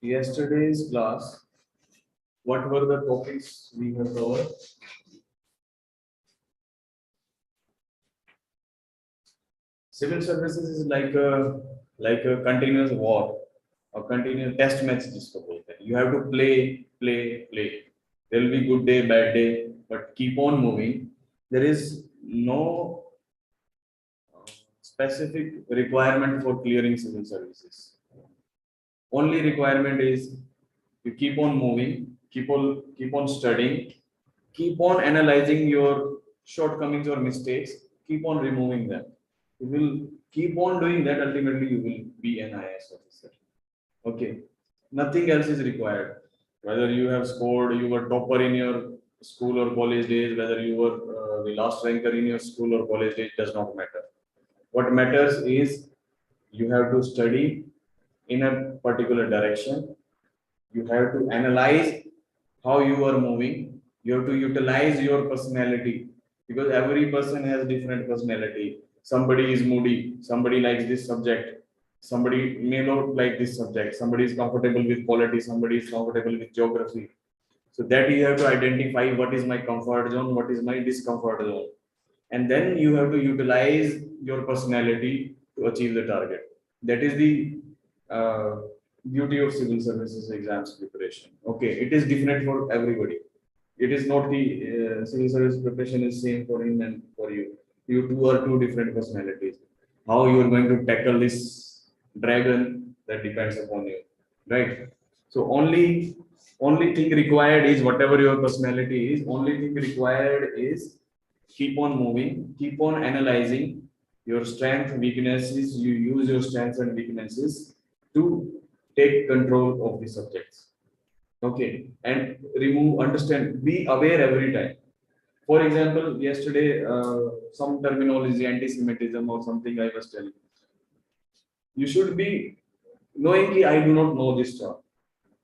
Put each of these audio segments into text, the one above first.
Yesterday's class, what were the topics we have covered? Civil services is like a continuous war or continuous test match. जिसको बोलते हैं. You have to play. There will be good day, bad day, but keep on moving. There is no specific requirement for clearing civil services. Only requirement is you keep on moving, keep on studying, keep on analyzing your shortcomings or mistakes, keep on removing them. You will keep on doing that, ultimately you will be an IAS officer. Okay, nothing else is required. Whether you have scored, you were topper in your school or college days, whether you were the last ranker in your school or college days, does not matter. What matters is you have to study in a particular direction. You have to analyze how you are moving. You have to utilize your personality, because every person has different personality. Somebody is moody, somebody likes this subject, somebody may not like this subject, somebody is comfortable with polity, somebody is comfortable with geography. So that you have to identify what is my comfort zone, what is my discomfort zone, and then you have to utilize your personality to achieve the target. That is the uh, beauty of civil services exams preparation. Okay, it is different for everybody. It is not the civil service preparation is same for him and for you. You two are two different personalities. How you are going to tackle this dragon, that depends upon you, right? So only thing required is whatever your personality is. Only thing required is keep on moving, keep on analyzing your strength, weaknesses. You use your strengths and weaknesses to take control of the subjects. Okay, and remove, understand, be aware every time. For example, yesterday some terminology, anti-Semitism or something I was telling. You should be knowing that I do not know this term.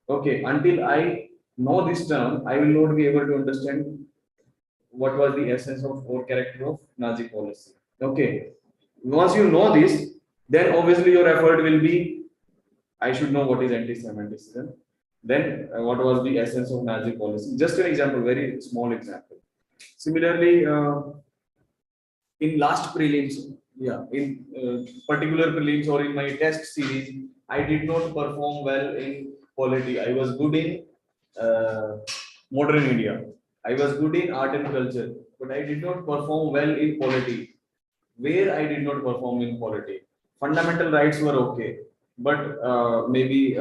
Okay, until I know this term, I will not be able to understand what was the essence of or character of Nazi policy. Okay, once you know this, then obviously your effort will be, I should know what is anti-Semitism. Then what was the essence of Nazi policy? Just an example, very small example. Similarly, in last prelims, in particular prelims or in my test series, I did not perform well in polity. I was good in modern India. I was good in art and culture, but I did not perform well in polity. Where I did not perform in polity, fundamental rights were okay, but maybe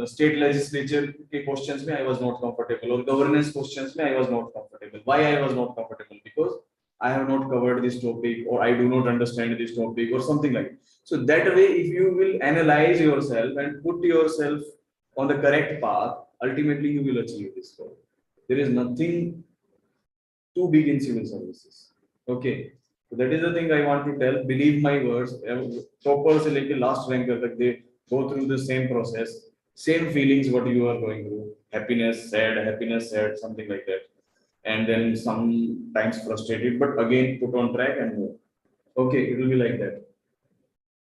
state legislature के questions में I was not comfortable, or governance questions में I was not comfortable. Why I was not comfortable? Because I have not covered this topic, or I do not understand this topic, or something like. So that way, if you will analyze yourself and put yourself on the correct path, ultimately you will achieve this goal. There is nothing too big in civil services. Okay, so that is the thing I want to tell. Believe my words. Toppers like the last ranker, like they go through the same process, same feelings what you are going through. Happiness, sad, something like that. And then sometimes frustrated, but again put on track and move. Okay, it will be like that.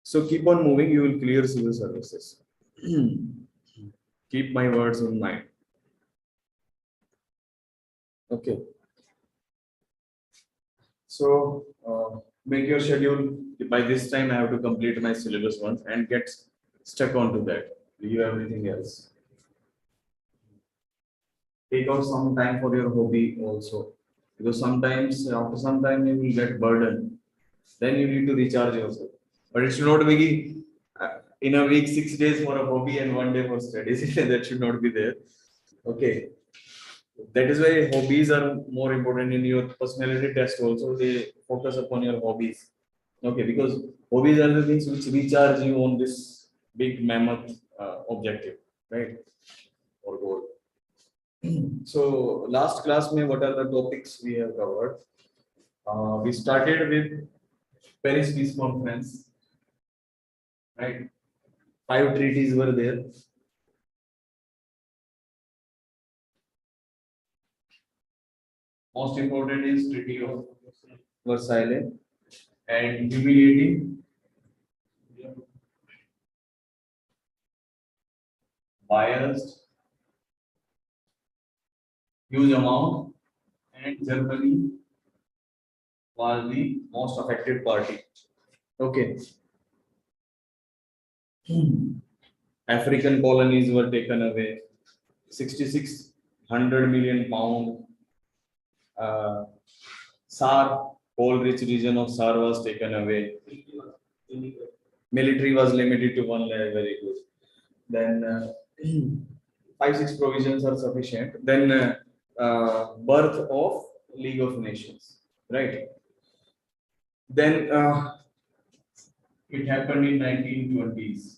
So keep on moving, you will clear civil services. Keep my words in mind. Okay. So make your schedule. By this time, I have to complete my syllabus once and get stuck onto that. Leave everything else. Take out some time for your hobby also, because sometimes after some time you will get burdened. Then you need to recharge yourself. But it should not be in a week 6 days for a hobby and 1 day for studies. That should not be there. Okay. That is why hobbies are more important in your personality test also. They focus upon your hobbies. Okay, because hobbies are the things which recharge you on this big mammoth objective, right? Or goal. So last class, what are the topics we have covered? We started with Paris Peace Conference, right? 5 treaties were there. Most important is Treaty of Versailles, and humiliating biased, huge amount, and Germany was the most affected party. Okay. African colonies were taken away. 6,600 million pound. SAR, whole rich region of SAR was taken away. Military was limited to one layer. Very good. Then 5-6 provisions are sufficient. Then birth of League of Nations, right? Then it happened in 1920s.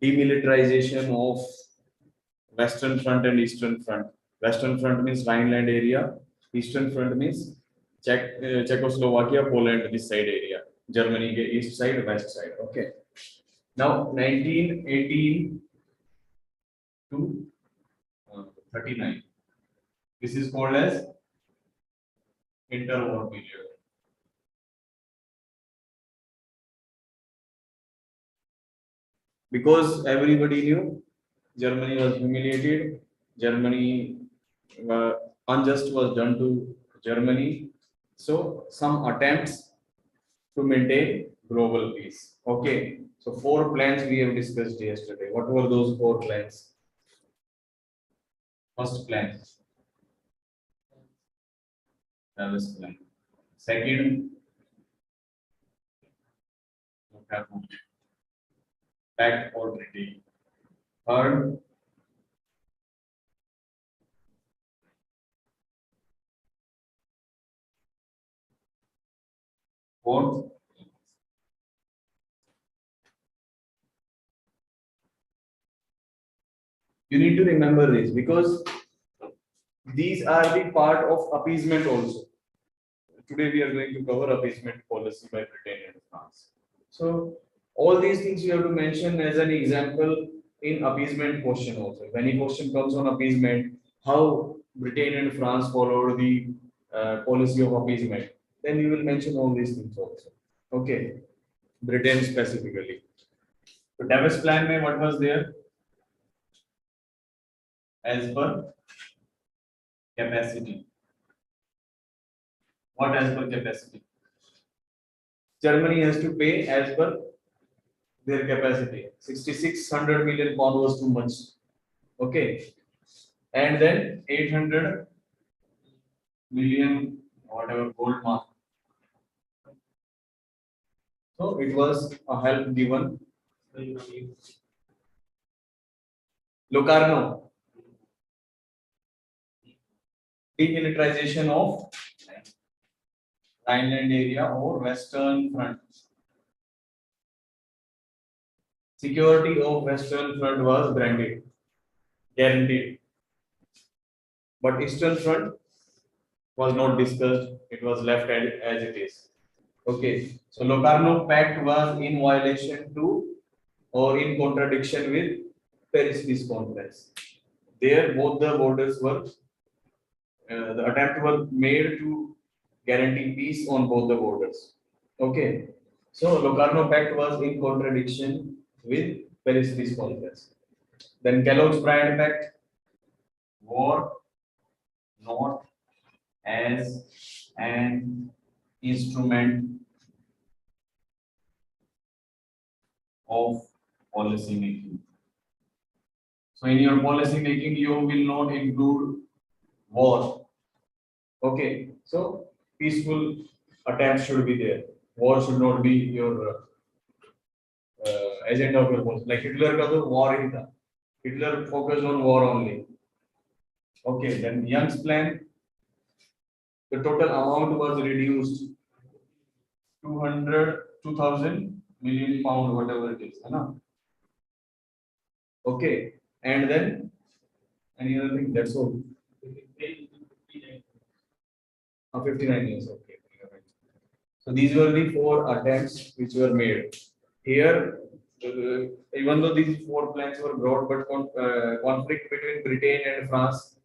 Demilitarization of Western Front and Eastern Front. Western Front means Rhineland area. Eastern Front means Czechoslovakia, Poland, this side area. Germany, east side, west side. Okay. Now 1918 to 39. This is called as interwar period. Because everybody knew Germany was humiliated, Germany unjust was done to Germany. So some attempts to maintain global peace. Okay. So 4 plans we have discussed yesterday. What were those 4 plans? First plan. Travis plan. Second, pact or treaty. Third, fourth, you need to remember this because these are the part of appeasement also. Today we are going to cover appeasement policy by Britain and France. So all these things you have to mention as an example in appeasement question also. If any question comes on appeasement, how Britain and France followed the policy of appeasement, then you will mention all these things also. Okay, Britain specifically. So Davis plan mein what was there? As per capacity. What as per capacity? Germany has to pay as per their capacity. 6,600 million pound was too much. Okay. And then 800 million, whatever, gold mark. So it was a help given. Locarno. Demilitarization of Rhineland area or Western Front. Security of Western Front was granted, guaranteed. But Eastern Front was not discussed, it was left as it is. Okay, so Locarno Pact was in violation to or in contradiction with Paris Peace Conference. There, both the borders were, the attempt was made to guarantee peace on both the borders. Okay, so Locarno Pact was in contradiction with Paris Peace Conference. Then Kellogg's-Briand Pact, war not as an instrument of policy making. So in your policy making, you will not include war. Okay, so peaceful attempts should be there. War should not be your agenda of your policy. Like Hitler ka to war hi tha. Hitler focused on war only. Okay, then Young's plan, the total amount was reduced 2,000 million pound, whatever it is. Okay, and then any other thing? That's all. 59 years. Okay. So these were the 4 attempts which were made. Here, even though these 4 plans were brought, but conflict between Britain and France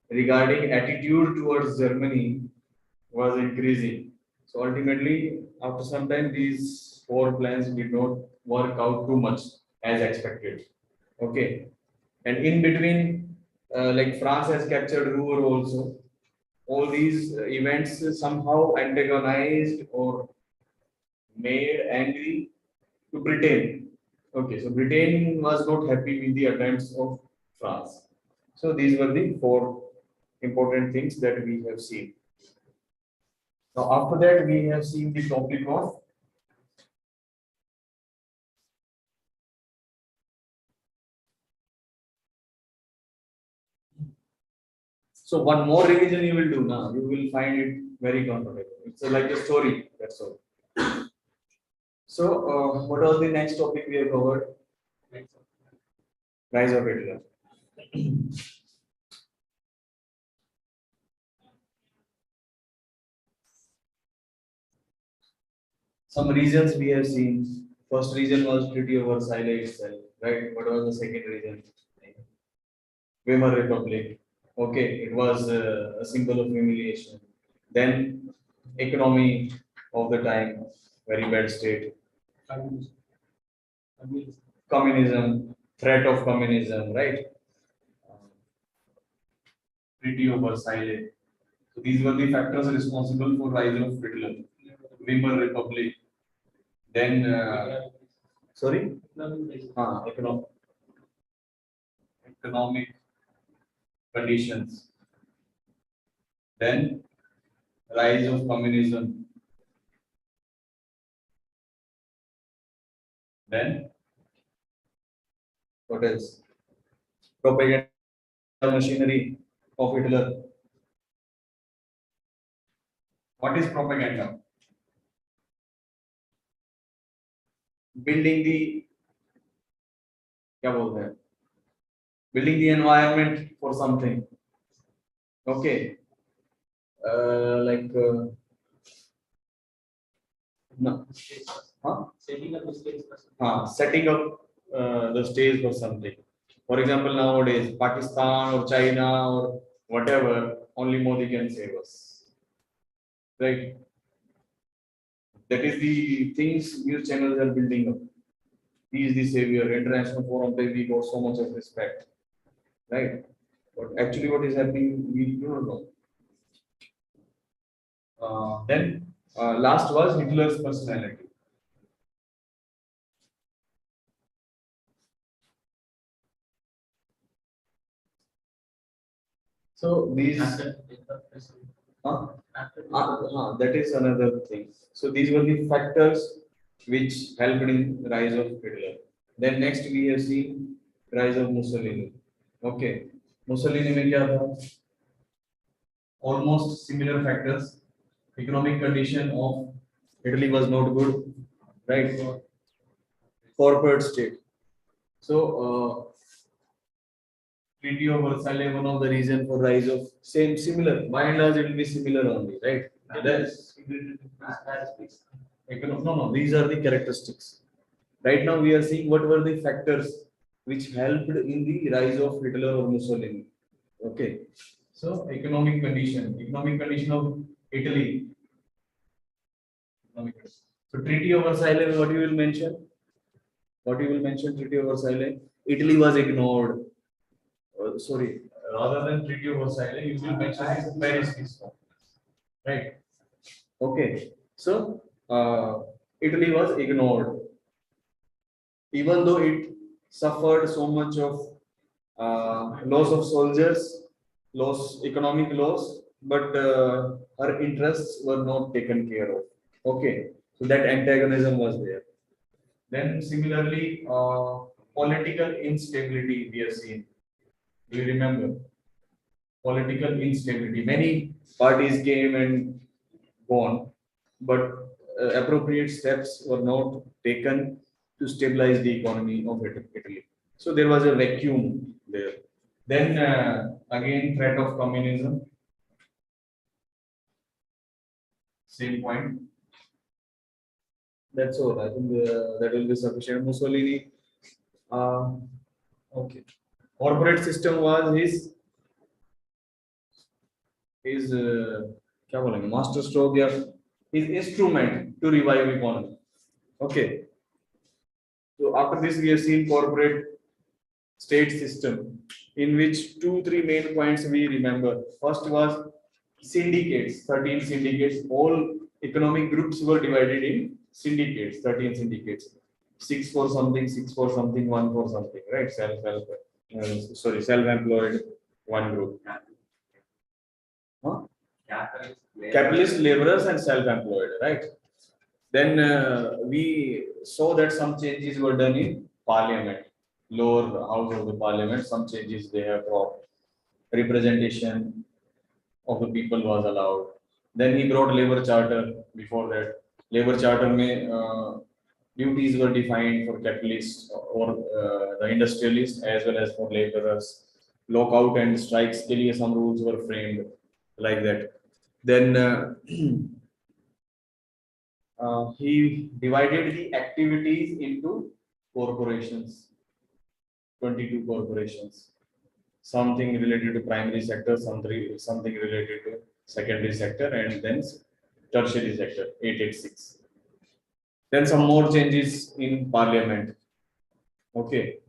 regarding attitude towards Germany was increasing. So ultimately, after some time, these 4 plans did not work out too much. as expected. Okay, and in between, like France has captured Rouen also. All these events somehow antagonized or made angry to Britain. Okay, so Britain was not happy with the attempts of France. So these were the four important things that we have seen. Now after that we have seen the topic of so one more revision you will do now. You will find it very comfortable. It's like a story. That's all. So what was the next topic we have covered? Rise of Hitler. Some reasons we have seen. First reason was Treaty of Versailles itself, right? What was the second reason? Weimar Republic. Okay, it was a symbol of humiliation. Then economy of the time, very bad state. Communism, threat of communism, right? Treaty of Versailles. So these were the factors responsible for rise of Hitler. Weimar Republic. Then, sorry, economic conditions. Then rise of communism. Then what else? Propaganda machinery of Hitler. What is propaganda? Building the क्या बोलते हैं? Building the environment for something. Okay. Like no. Huh? Setting up the stage for something. For example, nowadays, Pakistan or China or whatever, only Modi can save us. Right? That is the things news channels are building up. He is the savior. International forum, we got so much of respect. Right? But actually, what is happening, we do not know. Then, last was Hitler's personality. So these that is another thing. So these were the factors which helped in rise of Hitler. Then next we have seen rise of Mussolini. Okay, Mussolini में क्या था? Almost similar factors. Economic condition of Italy was not good, right? Corporate state. So Treaty of Versailles, one of the reason for rise of same similar. By and large, it will be similar only, right? That's no. These are the characteristics. Right now, we are seeing what were the factors which helped in the rise of Hitler or Mussolini. Okay. So economic condition of Italy. So Treaty of Versailles, what you will mention? What you will mention? Treaty of Versailles. Italy was ignored. Sorry, rather than Treaty of Versailles, you will mention is Paris Peace. Right. Okay. So Italy was ignored, even though it suffered so much of loss of soldiers, economic loss, but her interests were not taken care of. Okay. So that antagonism was there. Then similarly, political instability we have seen. Do you remember? Political instability. Many parties came and gone, but appropriate steps were not taken to stabilize the economy of Italy. So there was a vacuum there. Then again, threat of communism. Same point. That's all. I think that will be sufficient. Mussolini. Okay. Corporate system was his क्या बोलेंगे master stroke या his instrument to revive economy. Okay. So after this, we have seen corporate state system, in which three main points we remember. First was syndicates, 13 syndicates. All economic groups were divided in syndicates, 13 syndicates. Six for something, one for something, right? Self-employed, one group. Huh? Capitalist, laborers, and self-employed, right? Then we saw that some changes were done in parliament, lower house of the parliament. Some changes they have brought. Representation of the people was allowed. Then he brought labor charter. Before that, labor charter may duties were defined for capitalists or the industrialists as well as for laborers. Lockout and strikes के लिए some rules were framed like that. Then he divided the activities into corporations, 22 corporations, something related to primary sector, something related to secondary sector, and then tertiary sector, 886. Then some more changes in parliament. Okay,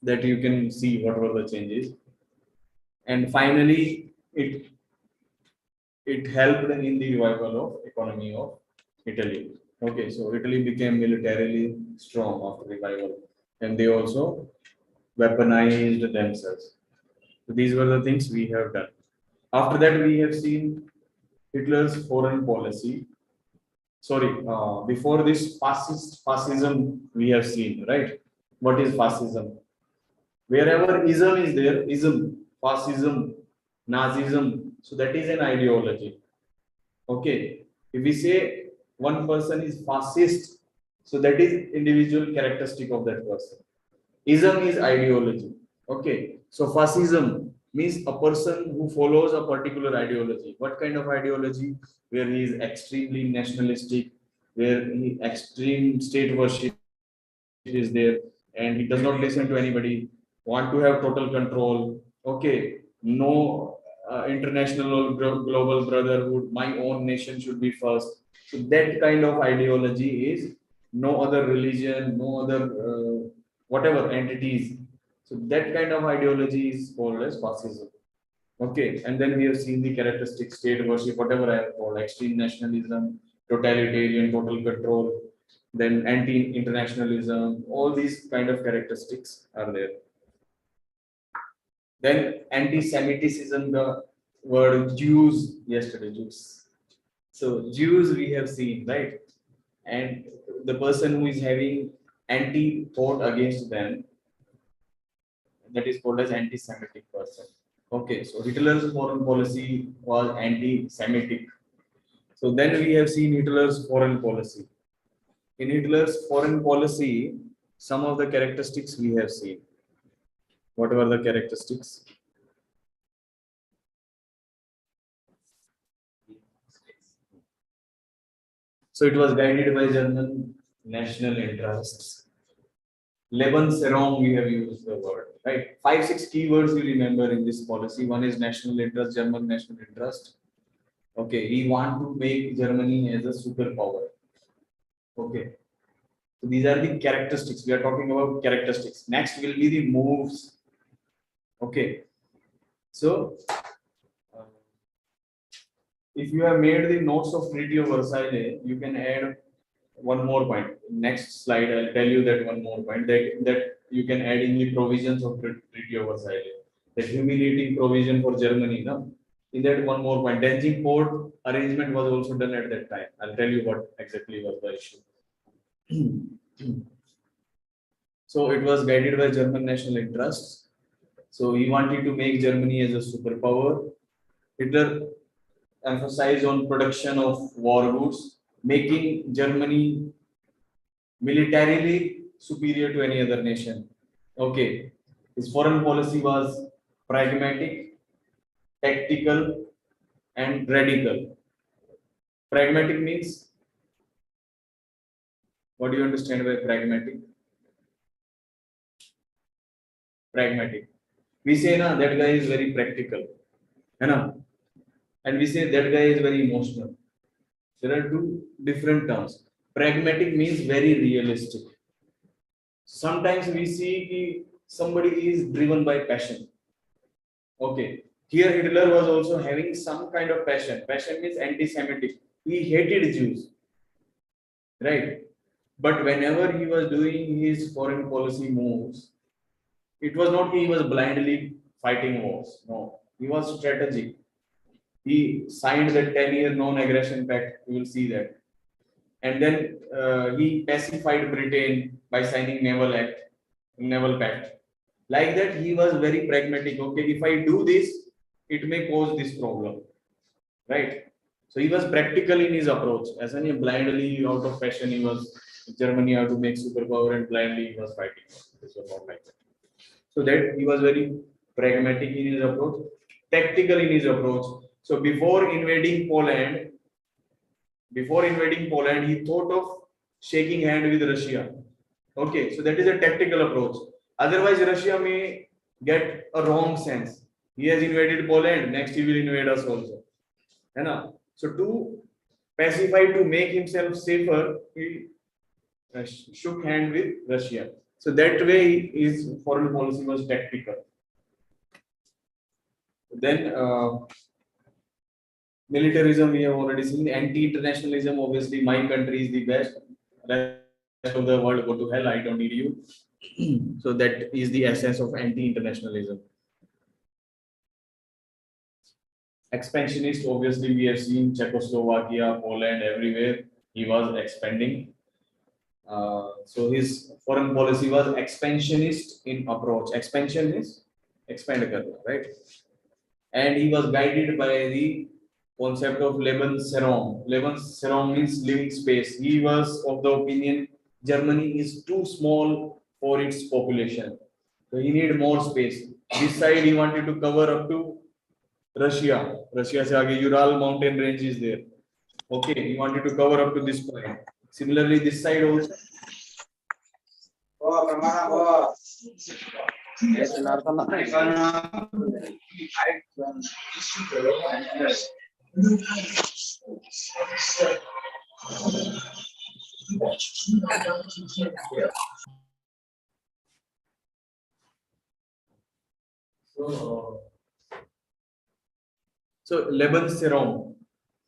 that you can see what were the changes. And finally, it helped in the revival of economy of Italy. Okay, so Italy became militarily strong after revival, and they also weaponized themselves. So these were the things we have done. After that, we have seen Hitler's foreign policy. Sorry, before this fascism we have seen, right? What is fascism? Wherever ism is there, ism, fascism, Nazism, so that is an ideology. Okay, if we say one person is fascist, so that is individual characteristic of that person. Ism is ideology. Okay, so fascism means a person who follows a particular ideology. What kind of ideology? Where he is extremely nationalistic, where he extreme state worship is there, and he does not listen to anybody. Want to have total control. Okay, no international or global brotherhood. My own nation should be first. So that kind of ideology is no other religion, no other whatever entities. So that kind of ideology is called as fascism. Okay, and then we have seen the characteristic state worship, whatever I have called, extreme nationalism, totalitarian, total control, then anti-internationalism, all these kind of characteristics are there. Then anti-Semitism, the word Jews, yesterday Jews. So Jews we have seen, right? And the person who is having anti-thought against them, that is called as anti-Semitic person. Okay, so Hitler's foreign policy was anti-Semitic. So then we have seen Hitler's foreign policy. In Hitler's foreign policy, some of the characteristics we have seen. What were the characteristics? So it was guided by German national interests. Lebensraum, we have used the word, right? 5-6 keywords you remember in this policy. One is national interest, German national interest. Okay, we want to make Germany as a superpower. Okay, so these are the characteristics. We are talking about characteristics. Next will be the moves. Okay, so if you have made the notes of Treaty of Versailles, you can add one more point. Next slide, I'll tell you that one more point that you can add in the provisions of Treaty of Versailles. That humiliating provision for Germany, no? In that one more point, Danzig port arrangement was also done at that time. I'll tell you what exactly was the issue. So it was guided by German national interests. So he wanted to make Germany as a superpower. Hitler emphasized on production of war goods, making Germany militarily superior to any other nation. Okay, his foreign policy was pragmatic, tactical, and radical. Pragmatic means, what do you understand by pragmatic? Pragmatic. We say na that guy is very practical, है ना? And we say that guy is very emotional. There are two different terms. Pragmatic means very realistic. Sometimes we see ki somebody is driven by passion. Okay. Here Hitler was also having some kind of passion. Passion means anti-Semitic. He hated Jews, right? But whenever he was doing his foreign policy moves, it was not he was blindly fighting wars. No, he was strategic. He signed the 10-year non-aggression pact. You will see that. And then he pacified Britain by signing naval pact. Like that, he was very pragmatic. Okay, if I do this, it may cause this problem, right? So he was practical in his approach. As in, blindly out of passion, he was Germany had to make superpower, and blindly he was fighting. This was not like that. So that he was very pragmatic in his approach, tactical in his approach. So before invading Poland, he thought of shaking hand with Russia. Okay, so that is a tactical approach. Otherwise, Russia may get a wrong sense. He has invaded Poland, next he will invade us also. So to pacify, to make himself safer, he shook hand with Russia. So that way his foreign policy was tactical. Then militarism we have already seen. Anti-internationalism, obviously my country is the best. Rest of the world go to hell. I don't need you. So that is the essence of anti-internationalism. Expansionist, obviously we have seen Czechoslovakia, Poland, everywhere he was expanding. So his foreign policy was expansionist in approach. Expansion is expand karna, right? And he was guided by the concept of Lebensraum. Lebensraum means living space. He was of the opinion Germany is too small for its population. So he needed more space. This side he wanted to cover up to Russia. Russia se aage Ural mountain range is there. Okay, he wanted to cover up to this point. Similarly, this side also. So Lebensraum.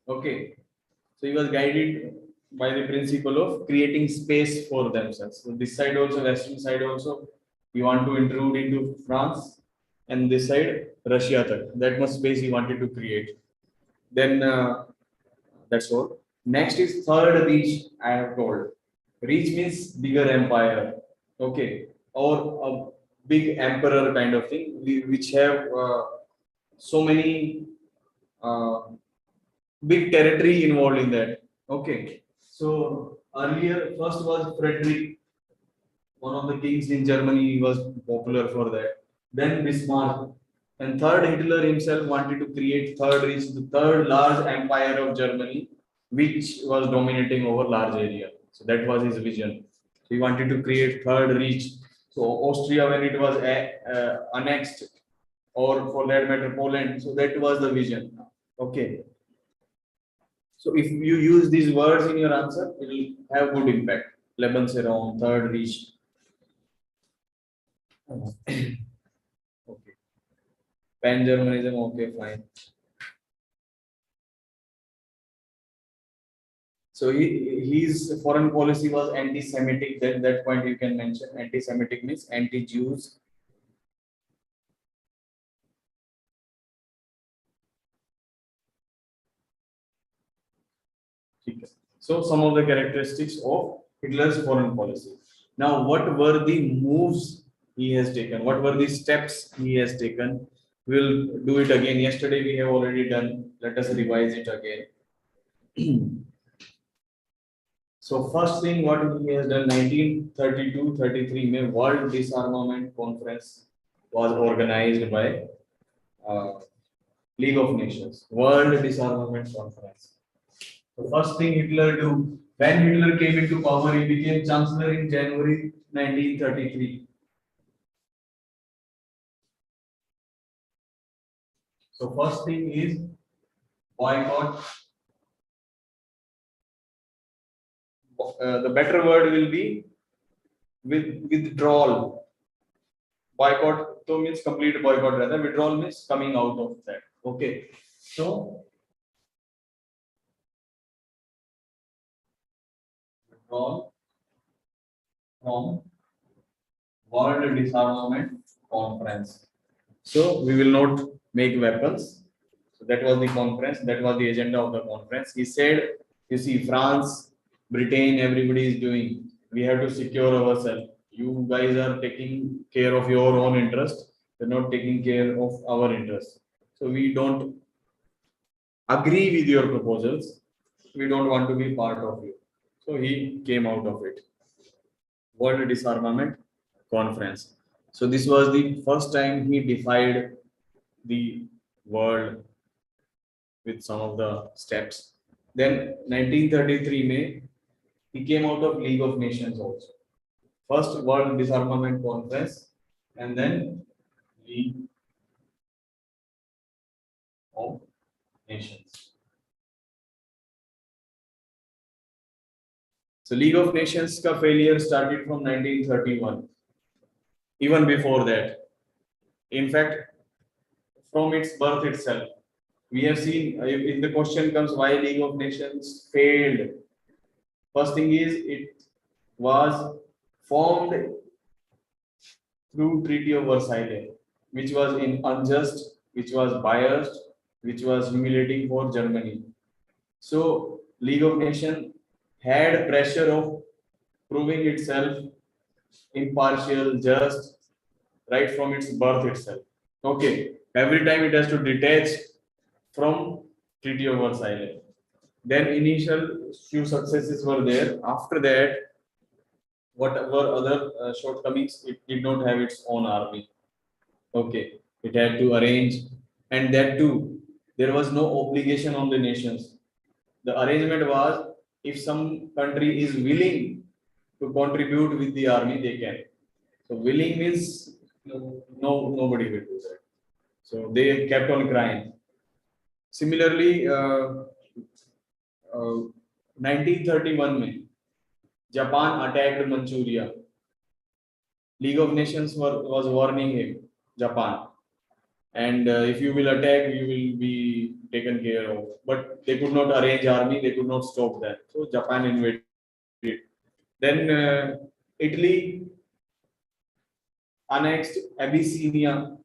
Okay. So he was guided by the principle of creating space for themselves. So this side also, western side also, he want to intrude into France, and this side Russia. That much space he wanted to create. Then that's all. Next is third reach. I have told. Reach means bigger empire. Okay, or a big emperor kind of thing, which have so many uh, big territory involved in that. Okay, so earlier first was Frederick, one of the kings in Germany, was popular for that. Then Bismarck, and third Hitler himself wanted to create third reach, the third large empire of Germany, which was dominating over large area. So that was his vision. So he wanted to create third reach. So Austria, when it was annexed, or for that matter Poland, so that was the vision. Okay. So if you use these words in your answer, it will have good impact. Lebensraum, third reach. Okay. Pan-Germanism, okay, fine. So his foreign policy was anti-Semitic. That point you can mention. Anti-Semitic means anti-Jews. So some of the characteristics of Hitler's foreign policy. Now, what were the moves he has taken? What were the steps he has taken? We'll do it again. Yesterday we have already done. Let us revise it again. So first thing what he has done, 1932-33 May World Disarmament Conference was organized by League of Nations. World Disarmament Conference. The first thing Hitler do, when Hitler came into power, he became chancellor in January 1933. So first thing is boycott. The better word will be withdrawal. Boycott so means complete boycott, rather withdrawal means coming out of that. Okay, so withdrawal from World Disarmament Conference. So we will not make weapons. So that was the conference. That was the agenda of the conference. He said, "You see, France, Britain, everybody is doing. We have to secure ourselves. You guys are taking care of your own interest. You're not taking care of our interest. So we don't agree with your proposals. We don't want to be part of you." So he came out of it. World Disarmament Conference. So this was the first time he defied the world with some of the steps. Then 1933 May, he came out of League of Nations also. First World Disarmament Conference and then League of Nations. So League of Nations ka failure started from 1931. Even before that. In fact, from its birth itself. We have seen if the question comes why League of Nations failed. First thing is it was formed through Treaty of Versailles, which was unjust, which was biased, which was humiliating for Germany. So League of Nations had pressure of proving itself impartial, just, right from its birth itself. Okay, every time it has to detach from Treaty of Versailles. Then initial few successes were there. After that, whatever other shortcomings, it did not have its own army. Okay, it had to arrange, and that too, there was no obligation on the nations. The arrangement was if some country is willing to contribute with the army, they can. So willing means nobody will do that. So they kept on crying. Similarly, 1931 May, Japan attacked Manchuria. League of Nations was warning him, Japan, and if you will attack, you will be taken care of. But they could not arrange army; they could not stop that. So Japan invaded. Then Italy annexed Abyssinia,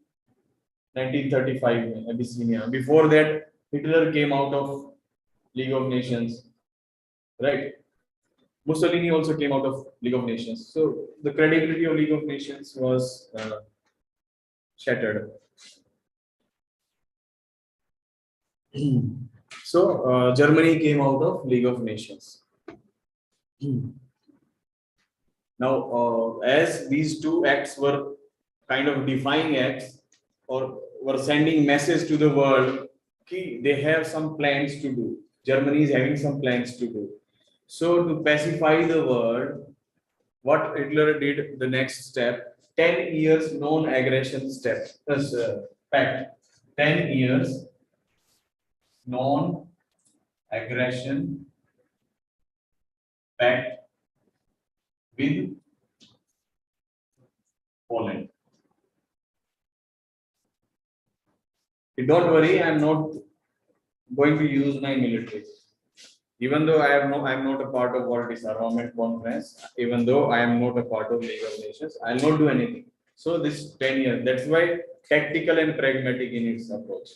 1935. Abyssinia. Before that, Hitler came out of League of Nations, right? Mussolini also came out of League of Nations. So the credibility of League of Nations was shattered. So Germany came out of League of Nations. Now, as these two acts were kind of defying acts or were sending message to the world, they have some plans to do. Germany is having some plans to do. So to pacify the world, what Hitler did, the next step, 10 years non-aggression step, pact, 10 years non-aggression pact with Poland. Don't worry, I'm not going to use my military. Even though I'm not a part of World Disarmament Conference, even though I am not a part of League of Nations, I'll not do anything. So this 10 years, that's why tactical and pragmatic in its approach.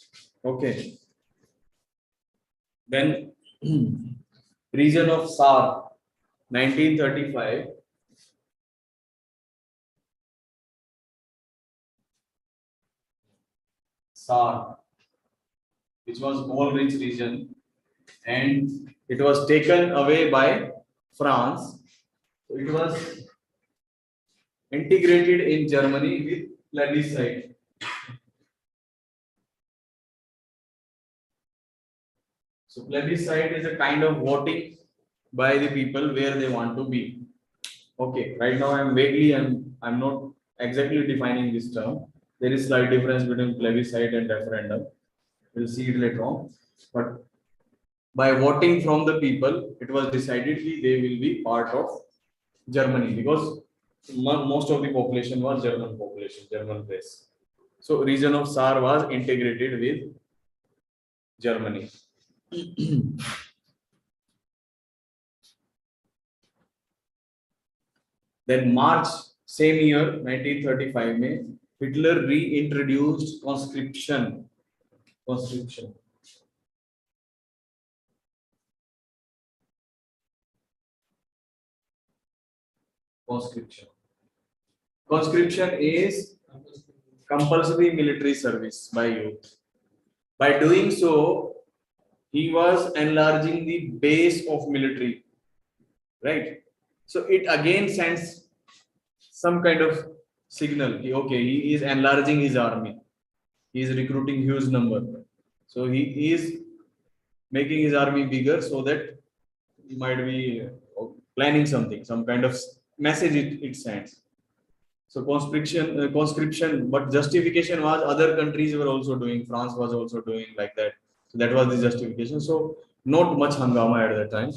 Okay. Then region of Saar, 1935. Saar, which was oil-rich region, and it was taken away by France. So it was integrated in Germany with plebiscite. So plebiscite is a kind of voting by the people where they want to be. Okay, right now I'm not exactly defining this term. There is slight difference between plebiscite and referendum. We'll see it later on. But by voting from the people, it was decided that they will be part of Germany because most of the population was German population, German race. So region of Saar was integrated with Germany. Then March same year, 1935, May, Hitler reintroduced conscription. Conscription. Conscription. Conscription is compulsory military service by youth. By doing so, he was enlarging the base of military, right? So it again sends some kind of signal. Okay, he is enlarging his army. He is recruiting huge number. So he is making his army bigger so that he might be planning something, some kind of message it sends. So conscription, but justification was other countries were also doing. France was also doing like that. So that was the justification. So not much hangama at that time.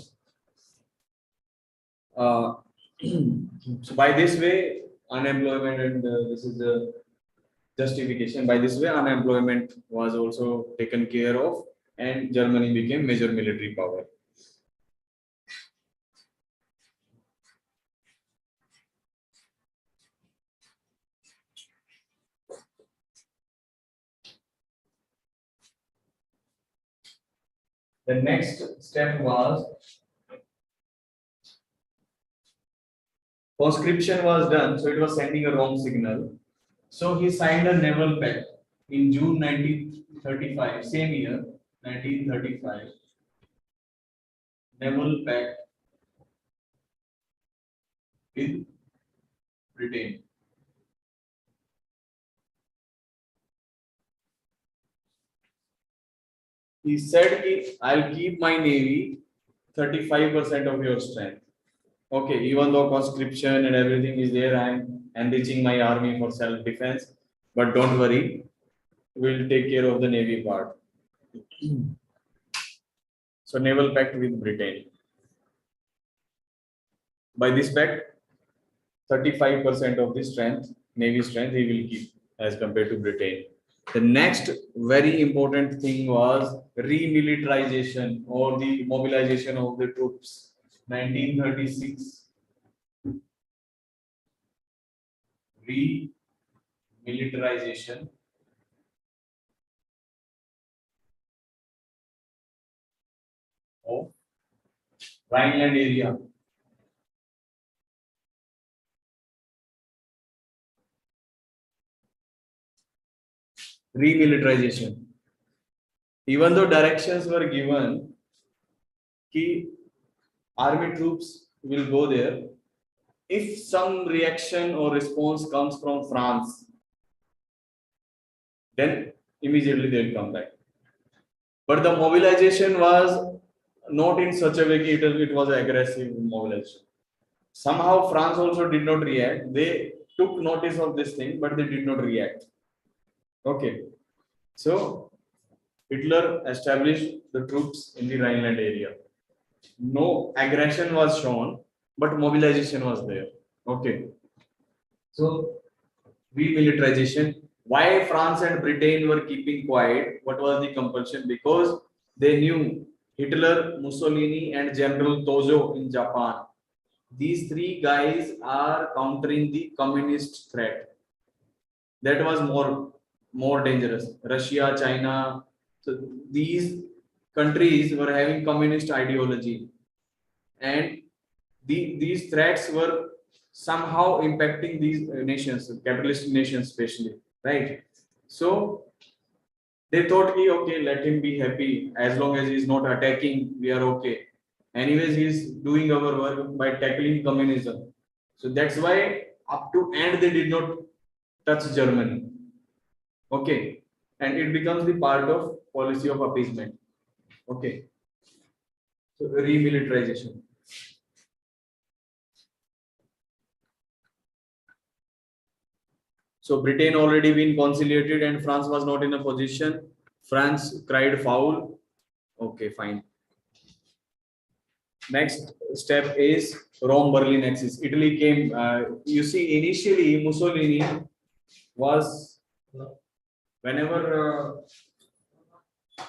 Uh, so by this way, unemployment and this is the justification. By this way, unemployment was also taken care of, and Germany became major military power. The next step was conscription was done, so it was sending a wrong signal. So he signed a naval pact in June 1935, same year, 1935. Naval pact with Britain. He said, I'll keep my navy 35% of your strength. Okay, even though conscription and everything is there, I'm enriching my army for self-defense, but don't worry, we'll take care of the navy part. So naval pact with Britain. By this pact, 35% of the strength, navy strength, he will keep as compared to Britain. The next very important thing was remilitarization or the mobilization of the troops. 1936. Remilitarization of Rhineland area. Remilitarization. Even though directions were given, key army troops will go there. If some reaction or response comes from France, then immediately they will come back. But the mobilization was not in such a way that it was aggressive mobilization. Somehow France also did not react. They took notice of this thing, but they did not react. Okay. So Hitler established the troops in the Rhineland area. No aggression was shown, but mobilization was there. Okay. So remilitarization. Why France and Britain were keeping quiet? What was the compulsion? Because they knew Hitler, Mussolini, and General Tojo in Japan. These three guys are countering the communist threat. That was more dangerous. Russia, China. So these countries were having communist ideology, and these threats were somehow impacting these nations, capitalist nations especially, right? So they thought, okay, let him be happy as long as he's not attacking, we are okay. Anyways, he's doing our work by tackling communism. So that's why up to end they did not touch Germany. Okay, and it becomes the part of policy of appeasement. Okay, so remilitarization. So Britain already been conciliated and France was not in a position. France cried foul. Okay, fine. Next step is Rome-Berlin axis. Italy came. You see, initially Mussolini was whenever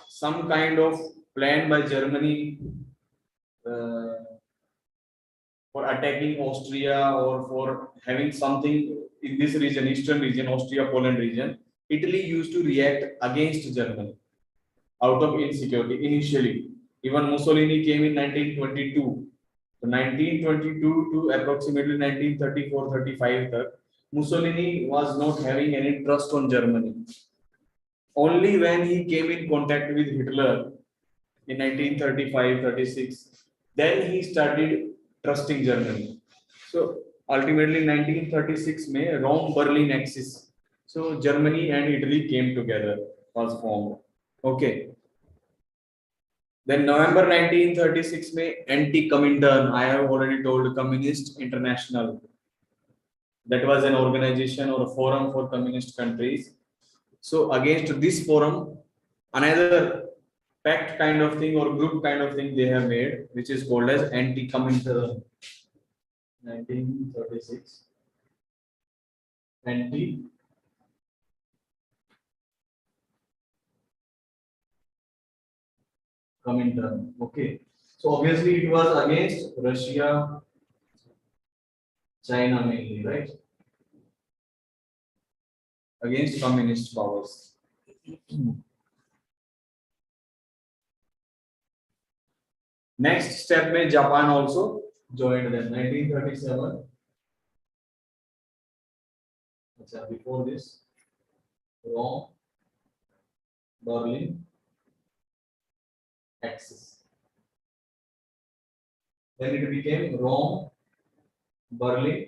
some kind of plan by Germany uh, for attacking Austria or for having something in this region, eastern region, Austria-Poland region, Italy used to react against Germany out of insecurity initially. Even Mussolini came in 1922. So 1922 to approximately 1934-35, Mussolini was not having any trust on Germany. Only when he came in contact with Hitler in 1935-36, then he started trusting Germany. So ultimately 1936 May Rome-Berlin axis. So Germany and Italy came together, was formed. Okay. Then November 1936 May anti-Comintern. I have already told Communist International. That was an organization or a forum for communist countries. So against this forum, another pact kind of thing or group kind of thing they have made, which is called as anti-Comintern. 1936 anti-Comintern. Okay. So obviously it was against Russia, China mainly, right? Against communist powers. Next step में Japan also joined them 1937. Before this, Rome, Berlin, Axis. Then it became Rome, Berlin,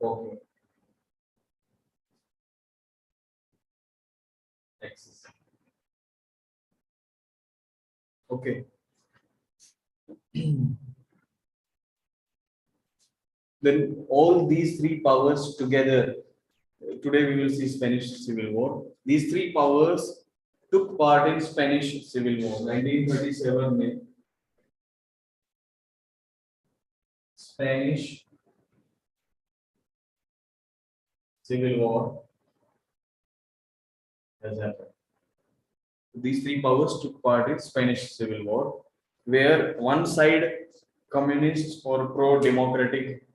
Tokyo, Axis. Okay. Then all these three powers together. Today we will see Spanish Civil War. These three powers took part in Spanish Civil War. 1937 May. Spanish Civil War has happened. These three powers took part in Spanish Civil War, where one side communist or pro-democratic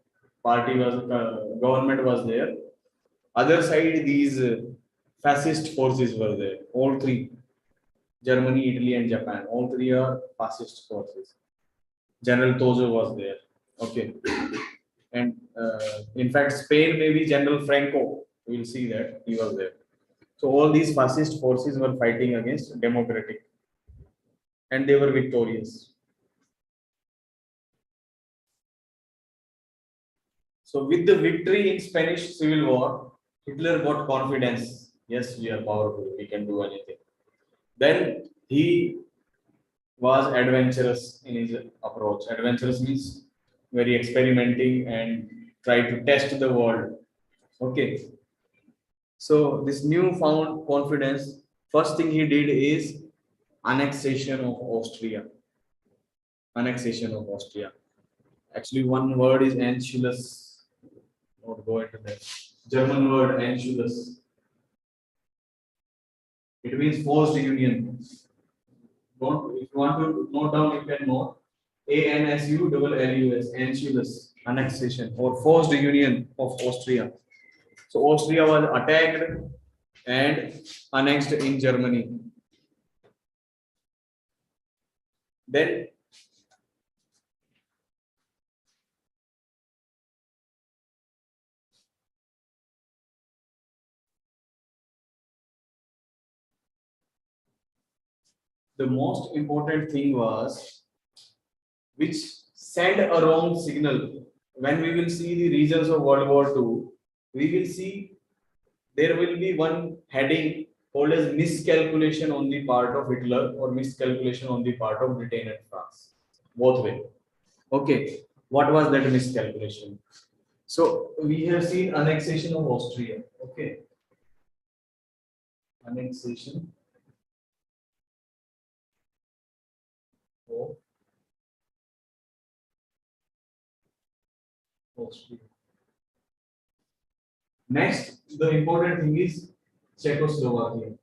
party was government was there. Other side these fascist forces were there. All three, Germany, Italy, and Japan. All three are fascist forces. General Tozo was there. Okay, and in fact, Spain maybe General Franco. We will see that he was there. So all these fascist forces were fighting against democratic, and they were victorious. So with the victory in Spanish Civil War, Hitler got confidence. Yes, we are powerful. We can do anything. Then he was adventurous in his approach. Adventurous means very experimenting and try to test the world. Okay. So this newfound confidence, first thing he did is annexation of Austria. Annexation of Austria. Actually, one word is Anschluss. Not go into that. German word Anschluss. It means forced union. Don't if you want to note down, you can note ANSULLUS, Anschluss, annexation or forced union of Austria. So Austria was attacked and annexed in Germany. Then the most important thing was which send a wrong signal. When we will see the reasons of World War II, we will see there will be one heading called as miscalculation on the part of Hitler or miscalculation on the part of Britain and France. Both way. Okay. What was that miscalculation? So we have seen annexation of Austria. Okay. Annexation of Austria. Next, the important thing is Czechoslovakia.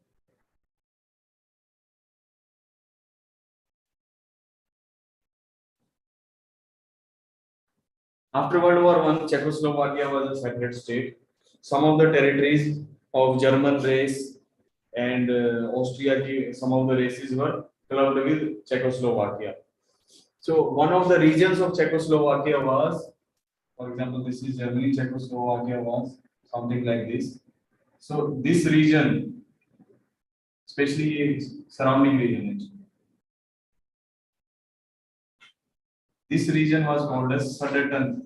After World War I, Czechoslovakia was a separate state. Some of the territories of German race and Austria, some of the races were clubbed with Czechoslovakia. So one of the regions of Czechoslovakia was, for example, this is Germany, Czechoslovakia was something like this. So this region, especially surrounding region, this region was called as Sudeten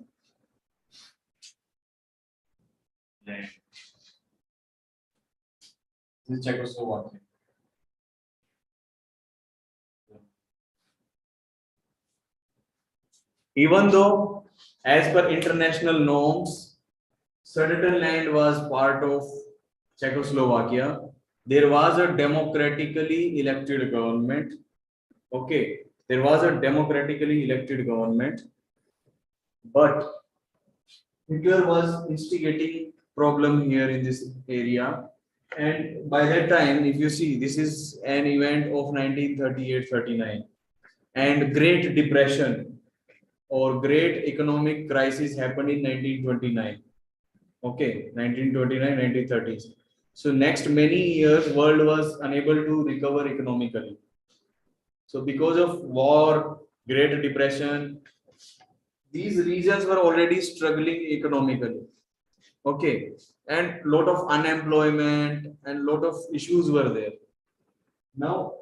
land. This is Czechoslovakia. Even though, as per international norms, Sudetenland was part of Czechoslovakia, there was a democratically elected government. Okay, there was a democratically elected government, but Hitler was instigating problem here in this area. And by that time, if you see, this is an event of 1938-39, and Great Depression or Great Economic Crisis happened in 1929. Okay, 1929, 1930s. So next many years, world was unable to recover economically. So because of war, Great Depression, these regions were already struggling economically. Okay, and lot of unemployment and lot of issues were there. Now,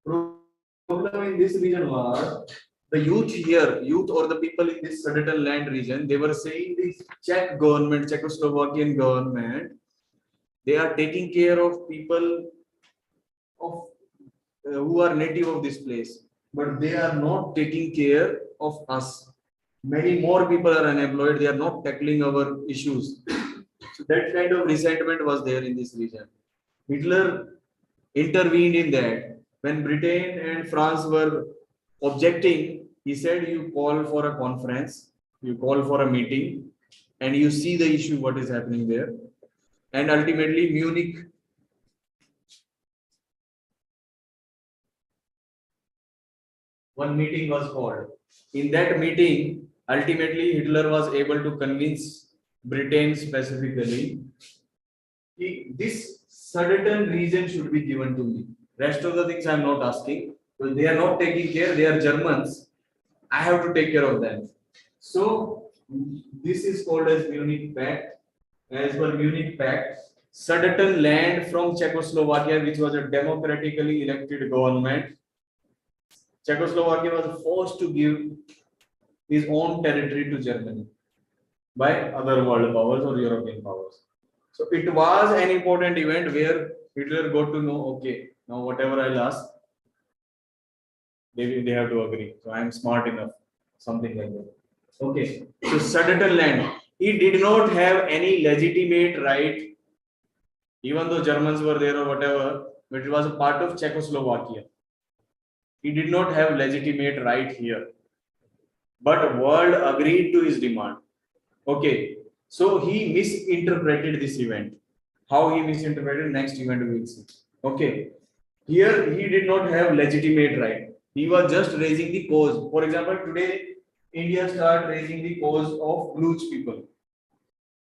problem in this region was the youth here, youth or the people in this Sudetenland region, they were saying the Czech government, Czechoslovakian government, they are taking care of people of who are native of this place, but they are not taking care of us. Many more people are unemployed. They are not tackling our issues. So that kind of resentment was there in this region. Hitler intervened in that. When Britain and France were objecting, he said, "You call for a conference, you call for a meeting, and you see the issue, what is happening there." And ultimately, Munich one meeting was called. In that meeting, ultimately Hitler was able to convince Britain specifically, this certain region should be given to me. Rest of the things I am not asking, because they are not taking care. They are Germans. I have to take care of them. So this is called as Munich Pact. As per Munich Pact, certain land from Czechoslovakia, which was a democratically elected government, Czechoslovakia was forced to give his own territory to Germany by other world powers or European powers. So it was an important event where Hitler got to know, okay, now whatever I'll ask, they have to agree. So I am smart enough, something like that. Okay, so Sudetenland, he did not have any legitimate right, even though Germans were there or whatever, but it was a part of Czechoslovakia. He did not have legitimate right here, but world agreed to his demand. Okay, so he misinterpreted this event. How he misinterpreted, next event we will see. Okay, here he did not have legitimate right. He was just raising the cause. For example, today India start raising the cause of Bluch people,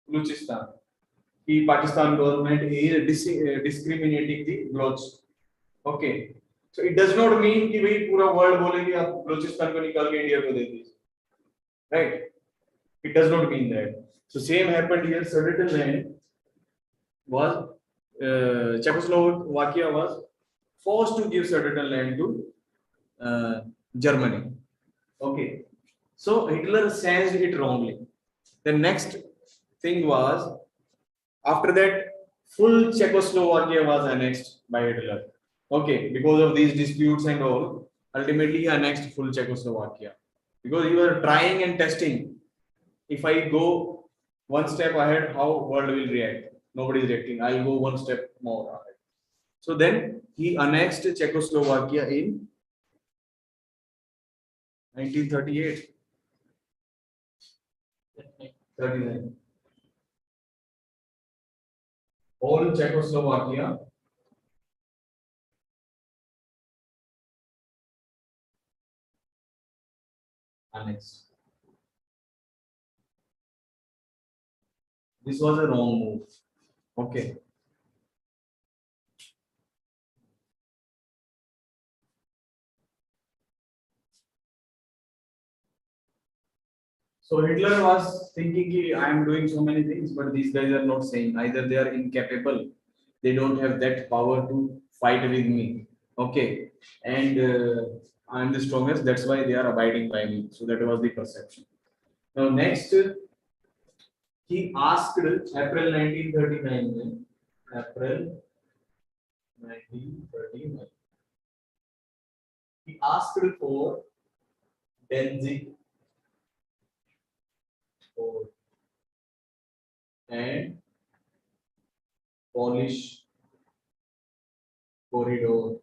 Baluchistan. The Pakistan government is discriminating the Bluch. Okay, so it does not mean कि भाई पूरा world बोले कि आप बलूचिस्तान को निकाल के India को दे दीजिए, right? It does not mean that. So same happened here. Sudetenland was Czechoslovakia was forced to give Sudetenland to Germany. Okay, so Hitler sensed it wrongly. The next thing was, after that, full Czechoslovakia was annexed by Hitler. Okay, because of these disputes and all, ultimately he annexed full Czechoslovakia because he was trying and testing. If I go one step ahead, how world will react? Nobody is reacting. I'll go one step more ahead. So then he annexed Czechoslovakia in 1938. 39. Whole Czechoslovakia. Annexed. This was a wrong move. Okay. So Hitler was thinking, I am doing so many things, but these guys are not saying. Either they are incapable, they don't have that power to fight with me. Okay, and I am the strongest. That's why they are abiding by me. So that was the perception. Now next, he asked April 1939. April 1939. He asked for Danzig and Polish corridor.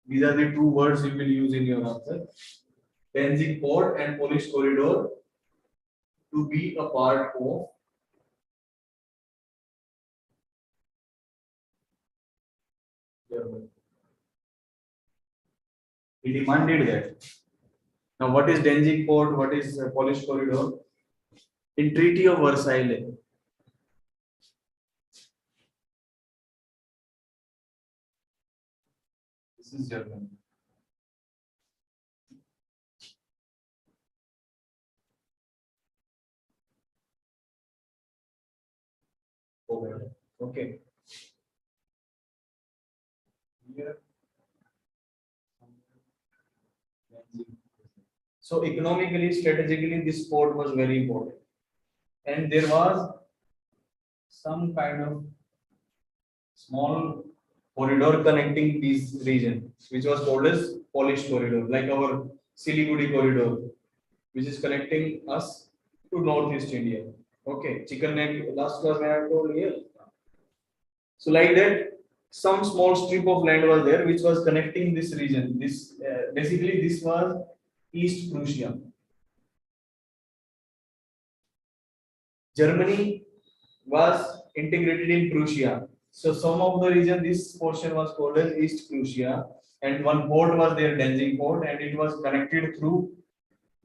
These are the two words you will use in your answer. Danzig port and Polish corridor to be a part of Germany. He demanded that. Now, what is Danzig port? What is Polish corridor? In Treaty of Versailles, this is Germany. Okay. Here. So economically, strategically, this port was very important, and there was some kind of small corridor connecting these regions, which was called as Polish corridor, like our Siliguri corridor, which is connecting us to Northeast India. Okay, chicken neck. Last class I have told here. So like that, some small strip of land was there, which was connecting this region. This basically this was East Prussia. Germany was integrated in Prussia. So some of the region, this portion was called as East Prussia, and one port was there, Danzig port, and it was connected through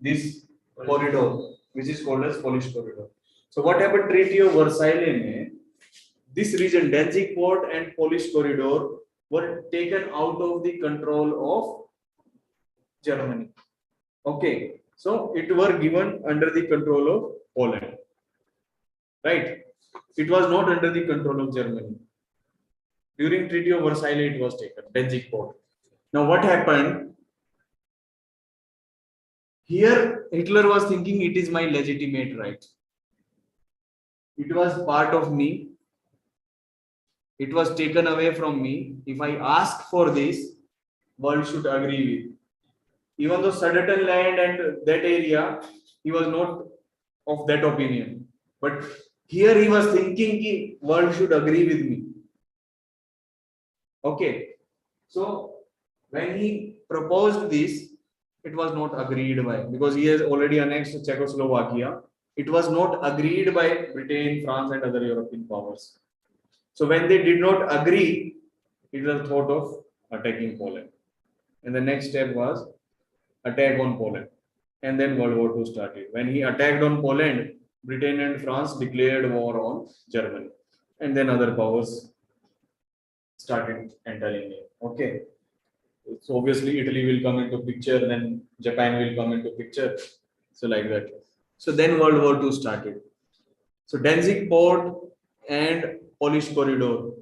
this corridor, which is called as Polish corridor. So what happened? Treaty of Versailles में this region, Danzig port and Polish corridor, were taken out of the control of Germany. Okay, so it were given under the control of Poland. Right? It was not under the control of Germany. During Treaty of Versailles, it was taken, Danzig port. Now, what happened? Here, Hitler was thinking it is my legitimate right. It was part of me. It was taken away from me. If I ask for this, world should agree with. Even though Sudeten land and that area, he was not of that opinion. But here he was thinking the world should agree with me. Okay. So when he proposed this, it was not agreed by, because he has already annexed Czechoslovakia. It was not agreed by Britain, France, and other European powers. So when they did not agree, it was thought of attacking Poland. And the next step was attack on Poland. And then World War II started. When he attacked on Poland, Britain and France declared war on Germany. And then other powers started entering in. Okay. So obviously Italy will come into picture, then Japan will come into picture. So like that. So then World War II started. So Danzig port and Polish corridor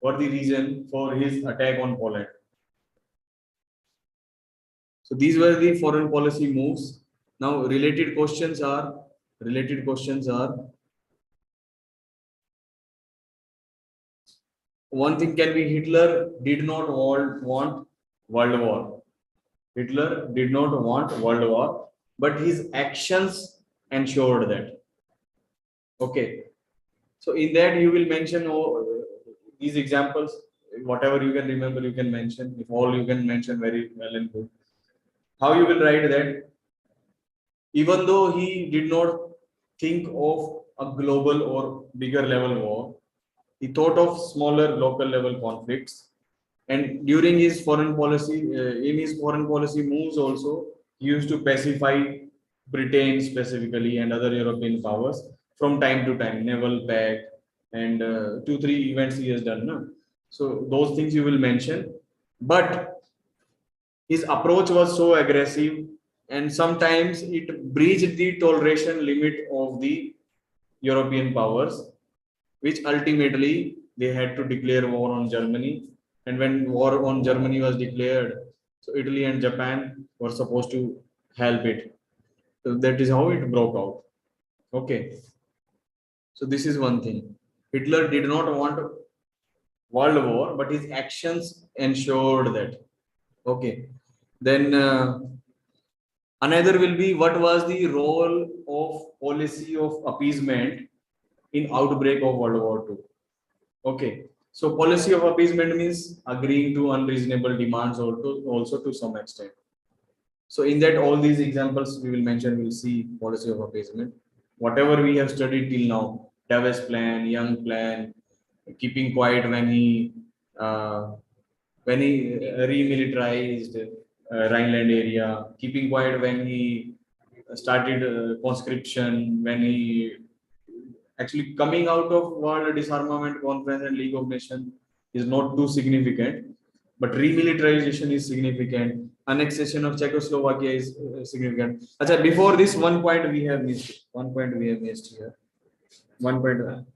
were the reason for his attack on Poland. So these were the foreign policy moves. Now related questions are one thing can be Hitler did not want World War. Hitler did not want World War, but his actions ensured that. Okay. So in that you will mention these examples, whatever you can remember, you can mention. If all you can mention, very well and good. How you will write that? Even though he did not think of a global or bigger level war, he thought of smaller local level conflicts. And during his foreign policy, in his foreign policy moves also, he used to pacify Britain specifically and other European powers from time to time, naval pact and two, three events he has done. No? So those things you will mention. But his approach was so aggressive and sometimes it breached the toleration limit of the European powers, which ultimately they had to declare war on Germany. And when war on Germany was declared, so Italy and Japan were supposed to help it. So that is how it broke out. Okay. So this is one thing. Hitler did not want world war, but his actions ensured that. Okay. Then another will be what was the role of policy of appeasement in outbreak of World War II. Okay. So policy of appeasement means agreeing to unreasonable demands also to some extent. So in that all these examples we will mention, we'll see policy of appeasement. Whatever we have studied till now, Davis plan, Young plan, keeping quiet when he remilitarized Rhineland area, keeping quiet when he started conscription, when he actually coming out of World Disarmament Conference and League of Nations is not too significant, but remilitarization is significant. Annexation of Czechoslovakia is significant. Achha, before this, one point we have missed. One point we have missed here. One point.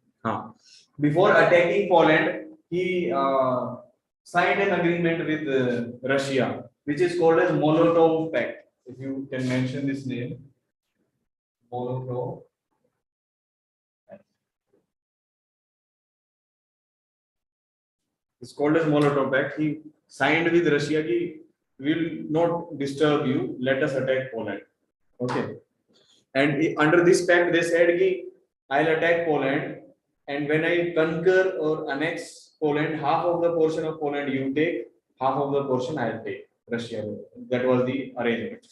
Before attacking Poland, he signed an agreement with Russia, which is called as Molotov Pact. If you can mention this name, Molotov. It's called as Molotov Pact. He signed with Russia ki will not disturb you. Let us attack Poland. Okay. And under this pact, they said ki I'll attack Poland, and when I conquer or annex Poland, half of the portion of Poland you take, half of the portion I'll take. Russia. That was the arrangement.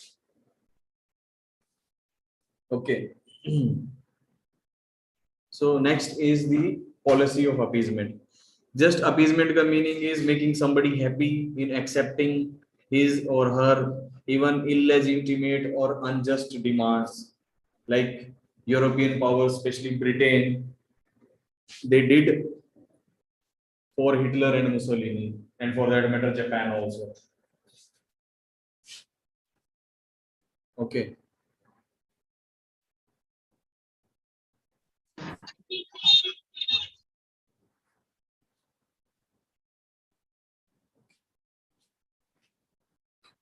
Okay. So next is the policy of appeasement. Just appeasement ka meaning is making somebody happy in accepting his or her even illegitimate or unjust demands, like European powers, especially Britain, they did for Hitler and Mussolini, and for that matter, Japan also. Okay.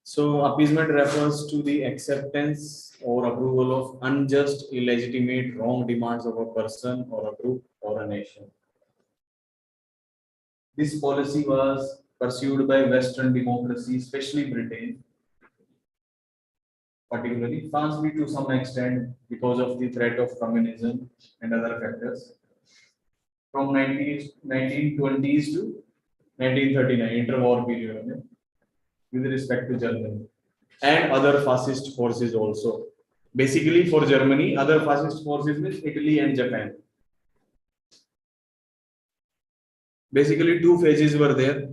So appeasement refers to the acceptance or approval of unjust, illegitimate, wrong demands of a person or a group or a nation. This policy was pursued by Western democracy, especially Britain, particularly France to some extent because of the threat of communism and other factors. From 1920s to 1939, interwar period, with respect to Germany and other fascist forces also. Basically, for Germany, other fascist forces means Italy and Japan. Basically, two phases were there.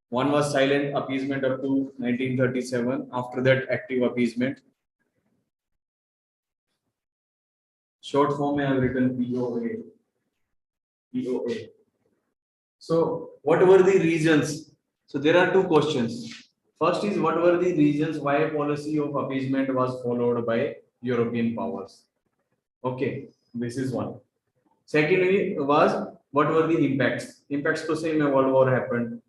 One was silent appeasement up to 1937. After that, active appeasement. Short form I have written POA. POA. So, what were the reasons? So, there are two questions. First is, what were the reasons why policy of appeasement was followed by European powers? Okay, this is one. Secondly, was what were the impacts? Impacts to say World War happened,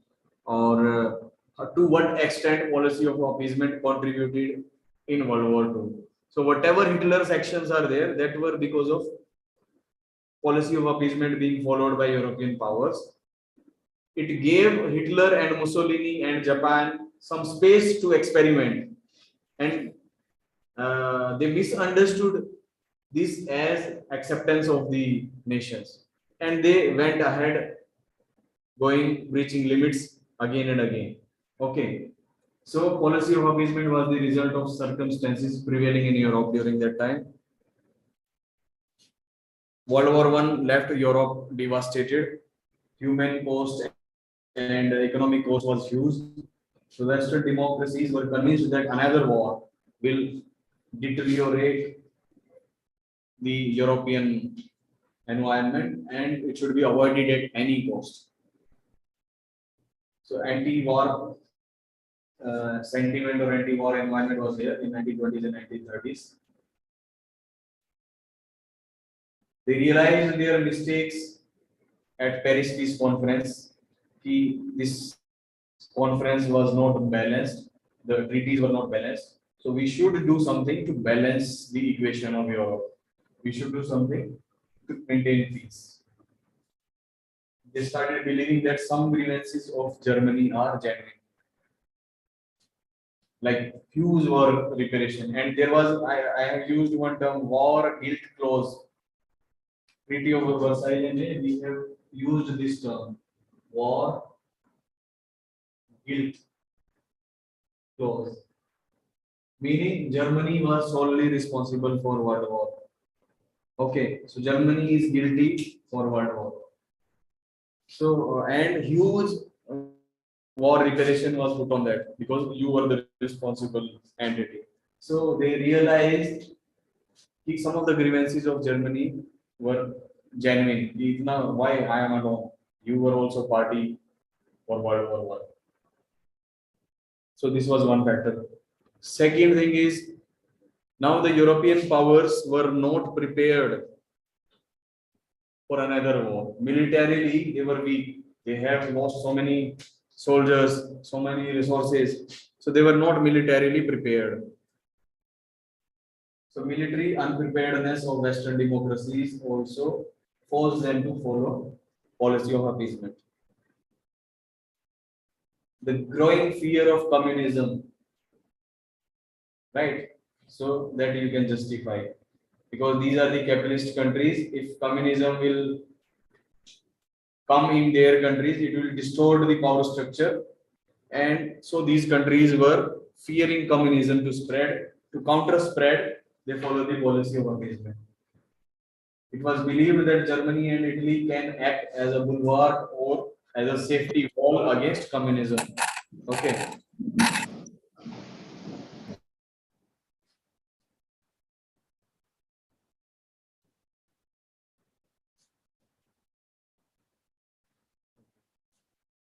or to what extent policy of appeasement contributed in World War II. So whatever Hitler's actions are there, that were because of policy of appeasement being followed by European powers. It gave Hitler and Mussolini and Japan some space to experiment, and they misunderstood this as acceptance of the nations, and they went ahead going reaching limits again and again. Okay. So policy of appeasement was the result of circumstances prevailing in Europe during that time. World War One left Europe devastated. Human cost and economic cost was huge. So Western democracies were convinced that another war will deteriorate the European environment and it should be avoided at any cost. So anti-war sentiment or anti-war environment was there in 1920s and 1930s. They realized their mistakes at Paris Peace Conference. This conference was not balanced. The treaties were not balanced. So we should do something to balance the equation of Europe. We should do something to maintain peace. They started believing that some grievances of Germany are genuine, like fuse war reparation. And there was, I have used one term, war guilt clause. Treaty of Versailles, we have used this term, war guilt clause, meaning Germany was solely responsible for World War. Okay, so Germany is guilty for World War. So, and huge war reparation was put on that because you were the responsible entity. So they realized that some of the grievances of Germany were genuine. Now, why I am alone? You were also party for World War One. So this was one factor. Second thing is now the European powers were not prepared for another war. Militarily, they were weak. They have lost so many soldiers, so many resources. So they were not militarily prepared. So military unpreparedness of Western democracies also forced them to follow policy of appeasement. The growing fear of communism, right? So that you can justify because these are the capitalist countries. If communism will come in their countries, it will distort the power structure. And so these countries were fearing communism to spread. To counter spread, they follow the policy of appeasement. It was believed that Germany and Italy can act as a bulwark or as a safety wall against communism. Okay.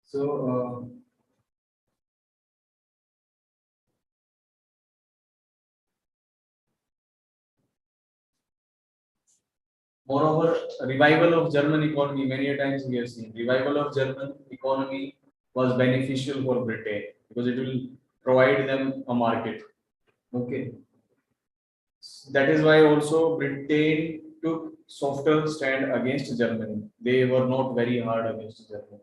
So, moreover, revival of German economy, many a times we have seen, revival of German economy was beneficial for Britain because it will provide them a market. Okay. That is why also Britain took softer stand against Germany. They were not very hard against Germany.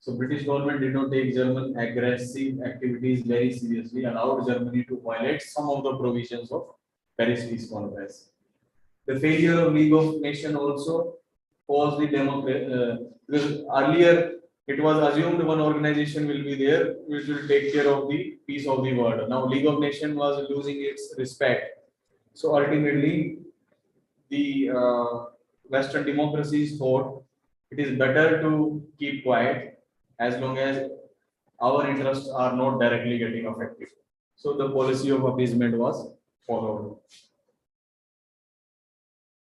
So British government did not take German aggressive activities very seriously, allowed Germany to violate some of the provisions of Paris Peace Conference. The failure of League of Nations also caused the democracy. Because earlier it was assumed one organization will be there which will take care of the peace of the world. Now League of Nations was losing its respect. So ultimately, the Western democracies thought it is better to keep quiet as long as our interests are not directly getting affected. So the policy of appeasement was followed.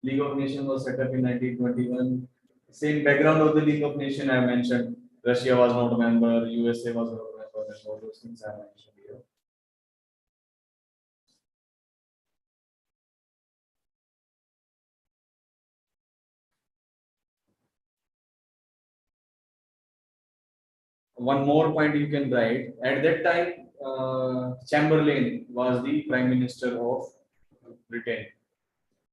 League of Nations was set up in 1921. Same background of the League of Nations I mentioned. Russia was not a member, USA was not a member, and all those things I mentioned here. One more point you can write. At that time, Chamberlain was the Prime Minister of Britain.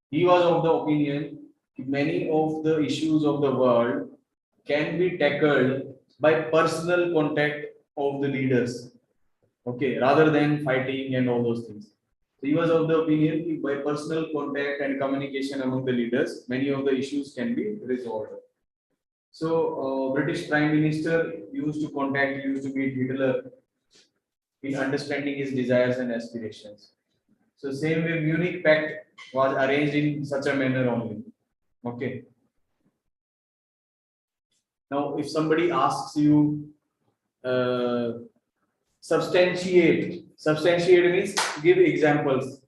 He was of the opinion that many of the issues of the world can be tackled by personal contact of the leaders, okay, rather than fighting and all those things. So he was of the opinion that by personal contact and communication among the leaders, many of the issues can be resolved. So British Prime Minister used to contact, used to meet Hitler in understanding his desires and aspirations. So same way Munich Pact was arranged in such a manner only. Okay. Now, if somebody asks you, uh, substantiate means give examples.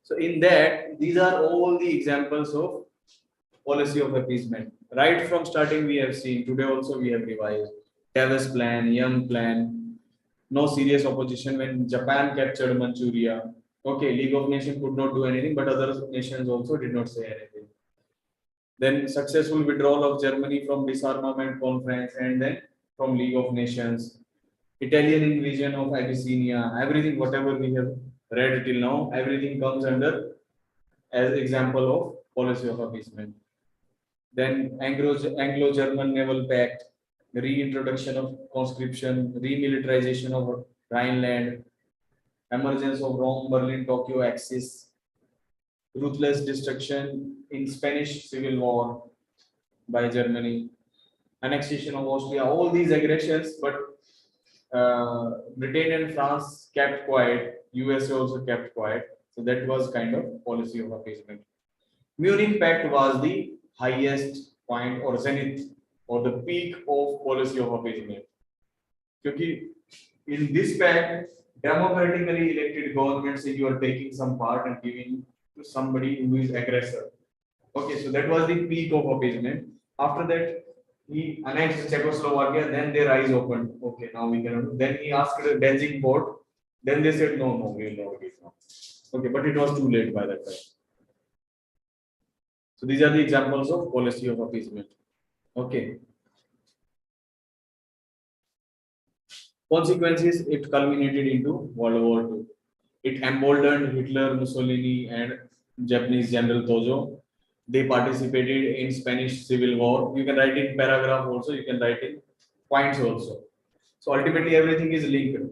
So in that, these are all the examples of policy of appeasement. Right from starting, we have seen, today also we have revised Tavis plan, Young plan, no serious opposition when Japan captured Manchuria. Okay, League of Nations could not do anything, but other nations also did not say anything. Then successful withdrawal of Germany from disarmament conference and then from League of Nations. Italian invasion of Abyssinia, everything whatever we have read till now, everything comes under as example of policy of appeasement. Then Anglo-German Naval Pact, reintroduction of conscription, remilitarization of Rhineland, emergence of Rome-Berlin-Tokyo axis, ruthless destruction in Spanish Civil War by Germany, annexation of Austria, all these aggressions, but Britain and France kept quiet, USA also kept quiet. So that was kind of policy of appeasement. Munich Pact was the highest point or zenith or the peak of policy of appeasement. Because in this pact, democratically elected governments say you are taking some part and giving to somebody who is aggressor. Okay, so that was the peak of appeasement. After that, he annexed Czechoslovakia, then their eyes opened. Okay, now we can. Then he asked the Danzig port. Then they said, no, no, we will not give now. Okay, but it was too late by that time. So these are the examples of policy of appeasement. Okay. Consequences, it culminated into World War II. It emboldened Hitler, Mussolini, and Japanese General Tojo. They participated in Spanish Civil War. You can write in paragraph also, you can write in points also. So ultimately everything is linked.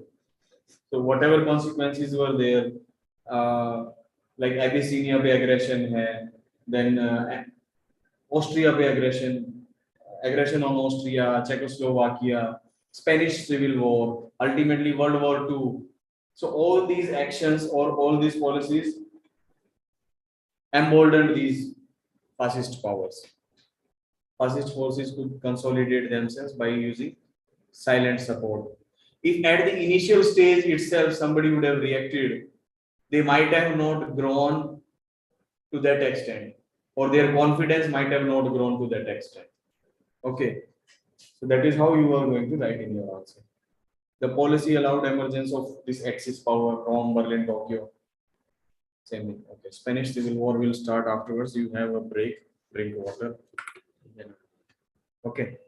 So whatever consequences were there, uh, like Abyssinia पे aggression है, then Austria पे aggression on Austria, Czechoslovakia, Spanish Civil War, ultimately World War II. So all these actions or all these policies emboldened these fascist powers. Fascist forces could consolidate themselves by using silent support. If at the initial stage itself somebody would have reacted, they might have not grown to that extent, or their confidence might have not grown to that extent. Okay, so that is how you are going to write in your answer. The policy allowed emergence of this Axis power, Rome, Berlin, Tokyo. Same thing. Okay, Spanish Civil War will start afterwards. You have a break, drink water. Okay.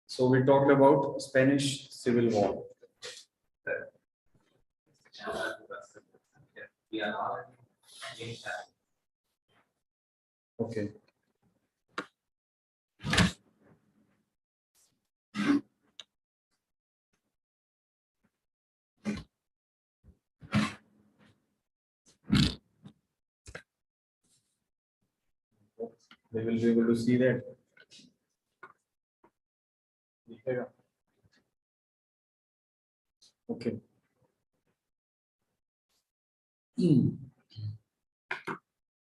So we talked about Spanish Civil War. Okay. They will be able to see that. Okay.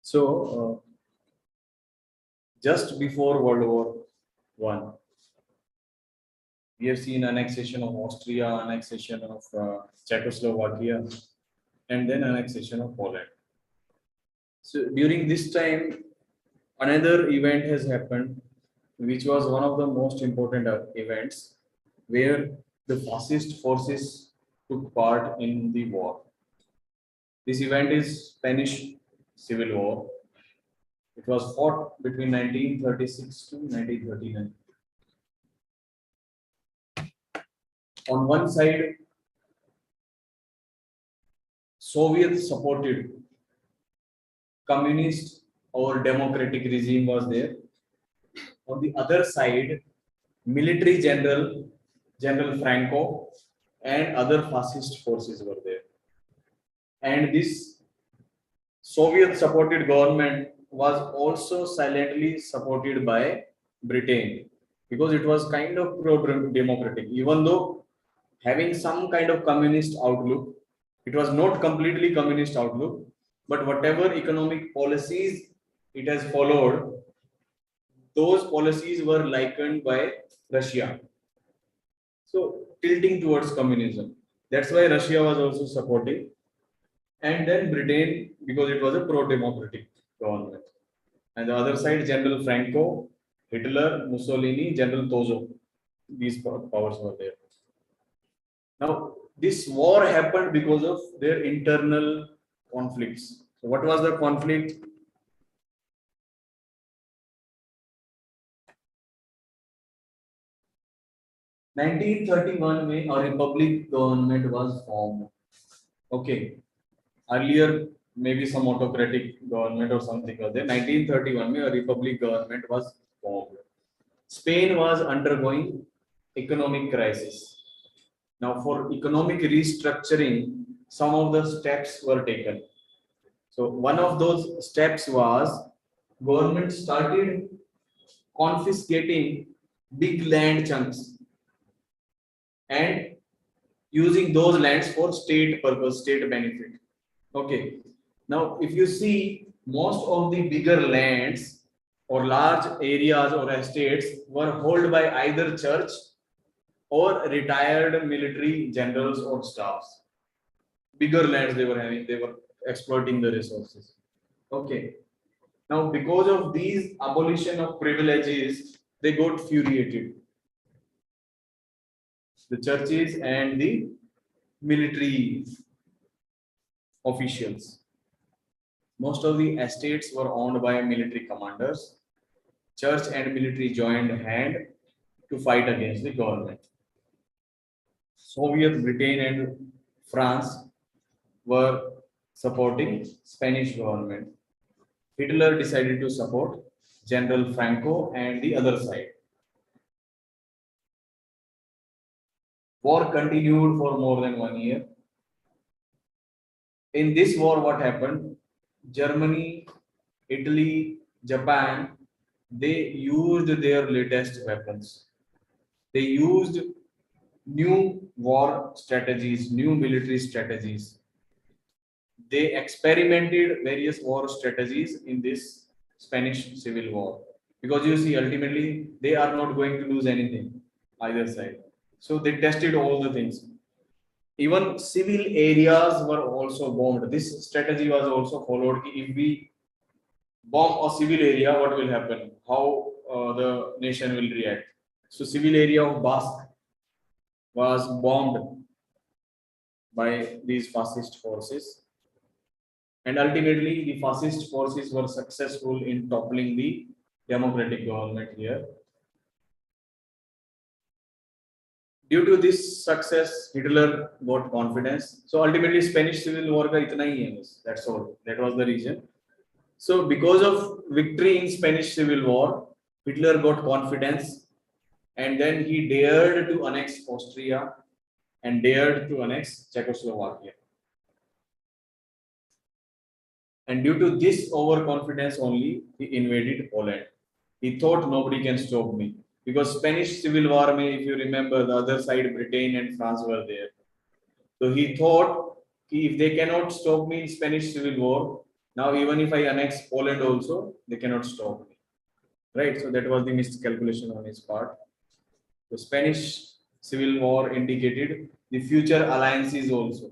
So just before World War One, we have seen annexation of Austria, annexation of Czechoslovakia, and then annexation of Poland. So during this time, another event has happened, which was one of the most important events, where the fascist forces took part in the war. This event is Spanish Civil War. It was fought between 1936 to 1939. On one side, Soviet supported communist or democratic regime was there. On the other side, military General Franco, and other fascist forces were there. And this Soviet supported government was also silently supported by Britain because it was kind of pro-democratic, even though having some kind of communist outlook. It was not completely communist outlook, but whatever economic policies it has followed, those policies were likened by Russia. So tilting towards communism. That's why Russia was also supporting. And then Britain, because it was a pro-democratic government. And the other side, General Franco, Hitler, Mussolini, General Tozo. These powers were there. Now, this war happened because of their internal conflicts. So what was the conflict? 1931 में a republic government was formed. Okay. Earlier, maybe some autocratic government or something was there. 1931 में a republic government was formed. Spain was undergoing economic crisis. Now, for economic restructuring, some of the steps were taken. So, one of those steps was government started confiscating big land chunks and using those lands for state purpose, state benefit. Okay. Now, if you see, most of the bigger lands or large areas or estates were held by either church or retired military generals or staffs. Bigger lands they were having, they were exploiting the resources. Okay. Now, because of these abolition of privileges, they got furiated. The churches and the military officials. Most of the estates were owned by military commanders. Church and military joined hand to fight against the government. Soviet, Britain, and France were supporting Spanish government. Hitler decided to support General Franco and the other side. War continued for more than 1 year. In this war, what happened? Germany, Italy, Japan, they used their latest weapons. They used new war strategies, new military strategies. They experimented various war strategies in this Spanish Civil War. Because you see, ultimately, they are not going to lose anything, either side. So they tested all the things. Even civil areas were also bombed. This strategy was also followed. If we bomb a civil area, what will happen? How the nation will react? So civil area of Basque was bombed by these fascist forces. And ultimately, the fascist forces were successful in toppling the democratic government here. Due to this success, Hitler got confidence. So ultimately, Spanish Civil War ka itna hi hai, that's all. That was the reason. So because of victory in Spanish Civil War, Hitler got confidence, and then he dared to annex Austria and dared to annex Czechoslovakia. And due to this overconfidence only, he invaded Poland. He thought nobody can stop me. Because Spanish Civil War, if you remember, the other side, Britain and France were there. So he thought, if they cannot stop me in Spanish Civil War, now even if I annex Poland also, they cannot stop me. Right? So that was the miscalculation on his part. The Spanish Civil War indicated the future alliances also.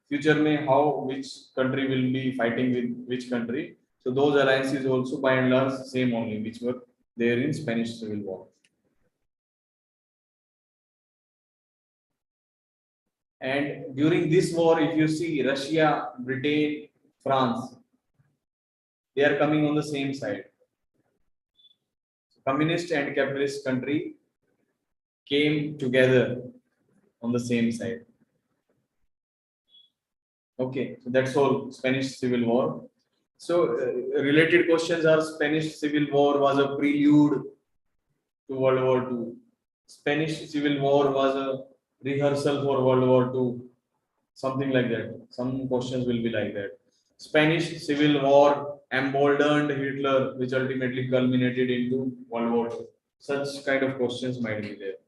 Future may how which country will be fighting with which country. So those alliances also by and large same only, which were there in Spanish Civil War. And during this war, if you see Russia, Britain, France, they are coming on the same side. Communist and capitalist country came together on the same side. Okay, so that's all Spanish Civil War. So related questions are: Spanish Civil War was a prelude to World War II. Spanish Civil War was a rehearsal for World War II. Something like that. Some questions will be like that. Spanish Civil War emboldened Hitler, which ultimately culminated into World War II. Such kind of questions might be there.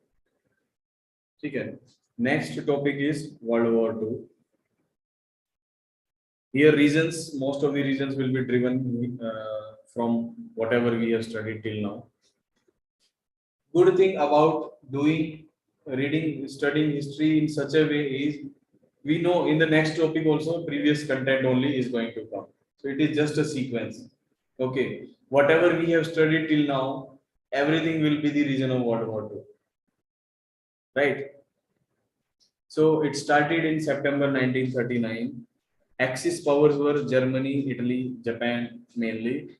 Okay. Next topic is World War II. Here reasons, most of the reasons will be driven from whatever we have studied till now. Good thing about studying history in such a way is we know in the next topic also previous content only is going to come. So it is just a sequence. Okay, whatever we have studied till now, everything will be the reason of World War II, right? So it started in September 1939. Axis powers were Germany, Italy, Japan mainly.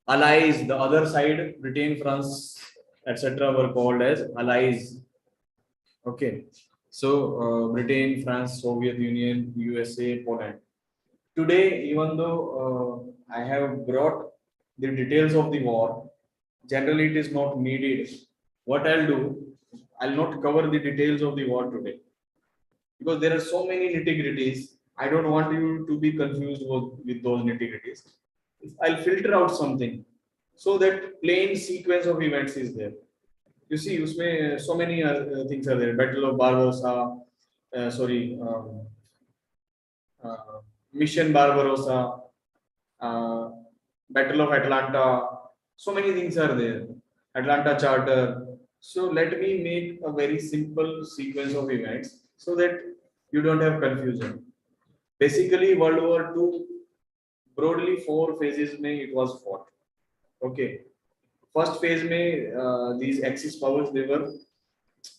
Allies, the other side, Britain, France, etc., were called as allies. Okay, so Britain, France, Soviet Union, USA, Poland. Today, even though I have brought the details of the war, generally it is not needed. What I'll do, I'll not cover the details of the war today because there are so many nitty-gritties. I don't want you to be confused with those nitty-gritties. I'll filter out something so that plain sequence of events is there. You see, usme so many things are there. Battle of Barbarossa, sorry, uh, Mission Barbarossa, uh, Battle of Atlanta. So many things are there. Atlanta Charter. So let me make a very simple sequence of events so that you don't have confusion. Basically, World War II, broadly four phases में it was fought. Okay. First phase में these Axis powers they were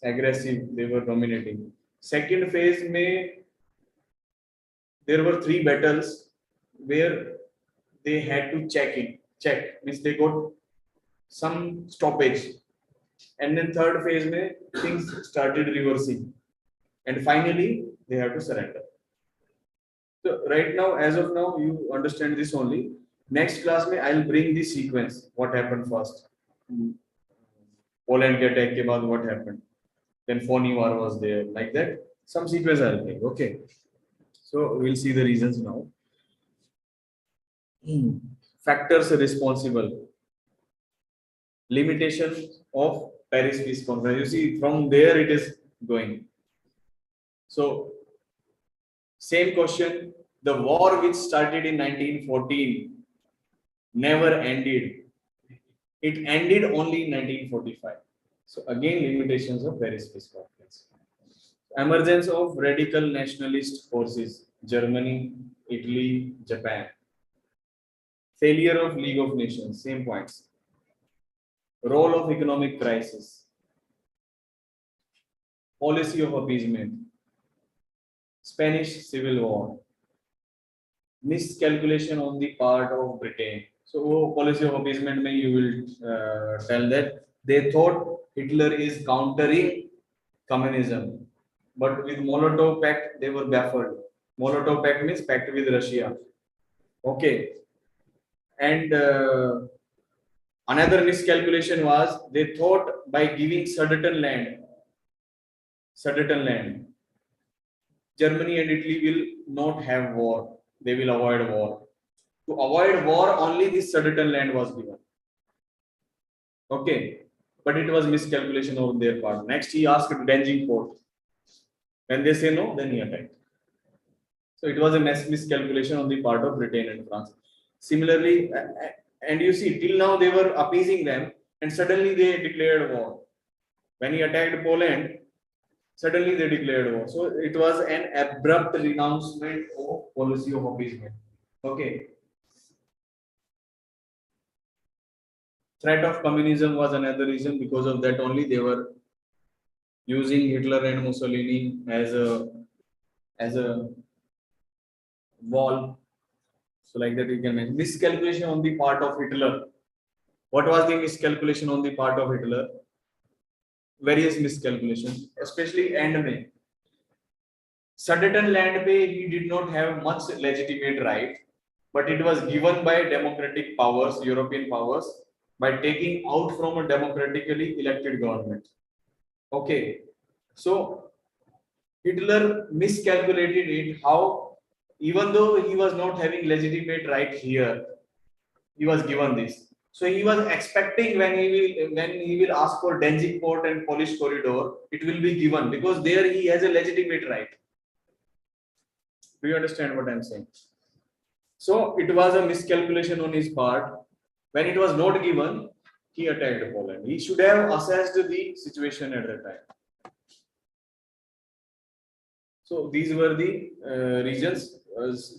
aggressive, they were dominating. Second phase में there were three battles where they had to check means they got some stoppage, and then third phase में things started reversing, and finally they have to surrender. So right now, as of now, you understand this only. Next class में I'll bring the sequence. What happened first? Poland के attack के बाद what happened? Then Phony War was there, like that. Some sequence I'll bring. Okay. So we'll see the reasons now. Factors responsible. Limitations of Paris Peace Conference. You see, from there it is going. So, same question. The war which started in 1914 never ended. It ended only in 1945. So, again, limitations of Paris Peace Conference. Emergence of radical nationalist forces. Germany, Italy, Japan. Failure of League of Nations. Same points. Role of economic crisis. Policy of appeasement. Spanish Civil War. Miscalculation on the part of Britain. So, policy of appeasement, may you will tell that they thought Hitler is countering communism, but with Molotov Pact they were baffled. Molotov Pact means pact with Russia. Okay, and another miscalculation was they thought by giving Sudeten land, Germany and Italy will not have war. They will avoid war. To avoid war, only this Sudeten land was given. Okay, but it was miscalculation on their part. Next, he asked Danzig port. When they say no, then he attacked. So it was a miscalculation on the part of Britain and France. Similarly, and you see, till now they were appeasing them, and suddenly they declared war. When he attacked Poland, suddenly they declared war. So it was an abrupt renouncement of policy of appeasement. Okay. Threat of communism was another reason. Because of that only they were using Hitler and Mussolini as a wall. So like that you can mention. Miscalculation on the part of Hitler. What was the miscalculation on the part of Hitler? Various miscalculations, especially end में. Sudeten land पे he did not have much legitimate right, but it was given by democratic powers, European powers, by taking out from a democratically elected government. Okay, so Hitler miscalculated it. How, even though he was not having legitimate right here, he was given this. So he was expecting when he will ask for Danzig port and Polish corridor, it will be given because there he has a legitimate right. Do you understand what I'm saying? So it was a miscalculation on his part. When it was not given, he attacked Poland. He should have assessed the situation at that time. So these were the regions.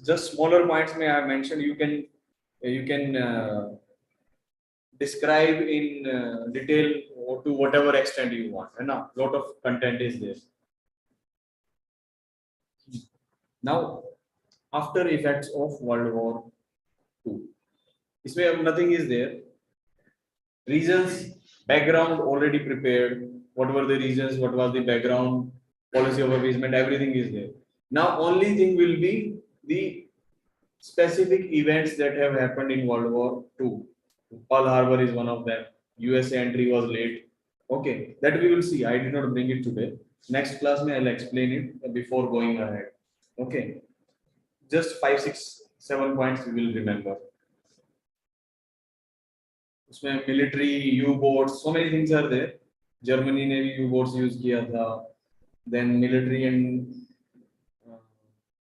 Just smaller points may I have mentioned. You can describe in detail or to whatever extent you want. And a lot of content is there. Now, after effects of World War II, इसमें nothing is there. Reasons, background already prepared. What were the reasons? What was the background? Policy of appeasement, everything is there. Now, only thing will be the specific events that have happened in World War II. Pearl Harbor is one of them. USA entry was late. Okay, that we will see. I did not bring it today. Next class, I'll explain it before going ahead. Okay, just 5, 6, 7 points we will remember. उसमें military U-boats, so many things are there. Germany ने भी U-boats use किया था. Then military and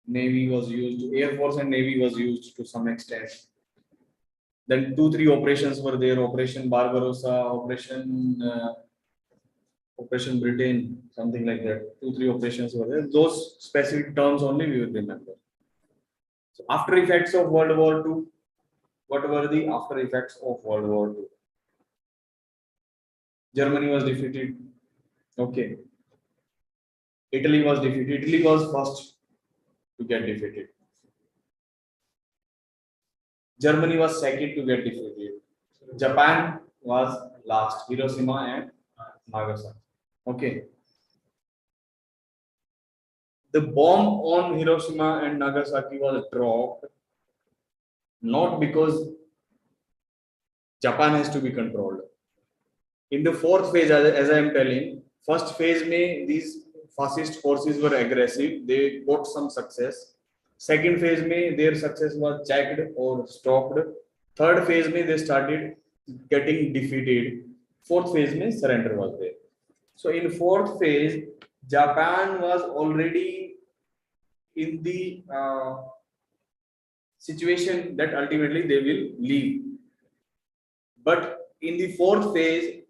Navy was used. Air Force and Navy was used to some extent. Then 2-3 operations were there. Operation Barbarossa, Operation Britain, something like that. 2-3 operations were there. Those specific terms only we will remember. So after effects of World War II, what were the after effects of World War II? Germany was defeated. Okay. Italy was defeated. Italy was first to get defeated. Germany was second to get defeated. Japan was last. Hiroshima and Nagasaki. Okay. The bomb on Hiroshima and Nagasaki was dropped not because Japan has to be controlled. In the fourth phase, as I am telling, first phase में these fascist forces were aggressive. They got some success. Second phase में their success was checked or stopped. Third phase में they started getting defeated. Fourth phase में surrender was there. So in fourth phase, Japan was already in the situation that ultimately they will leave. But in the fourth phase,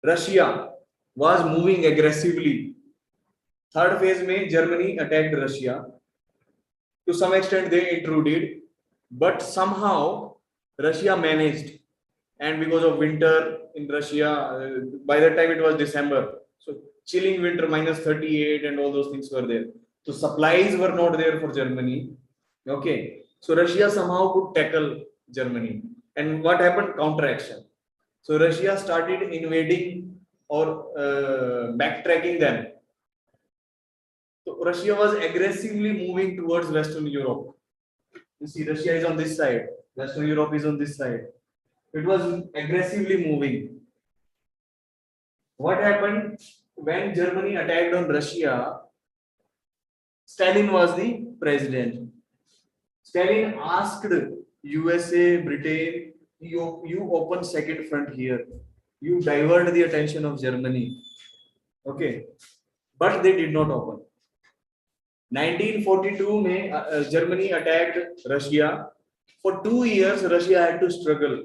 Russia was moving aggressively. Third phase में Germany attacked Russia. To some extent they intruded, but somehow Russia managed. And because of winter in Russia, by that time it was December. So chilling winter, -38 and all those things were there. So supplies were not there for Germany. Okay. So Russia somehow could tackle Germany. And what happened? Counteraction. So Russia started invading or backtracking them. So Russia was aggressively moving towards Western Europe. You see, Russia is on this side. Western Europe is on this side. It was aggressively moving. What happened when Germany attacked on Russia? Stalin was the president. Stalin asked USA, Britain, you open second front here. You divert the attention of Germany. Okay. But they did not open. 1942 में Germany attacked Russia. For 2 years, Russia had to struggle.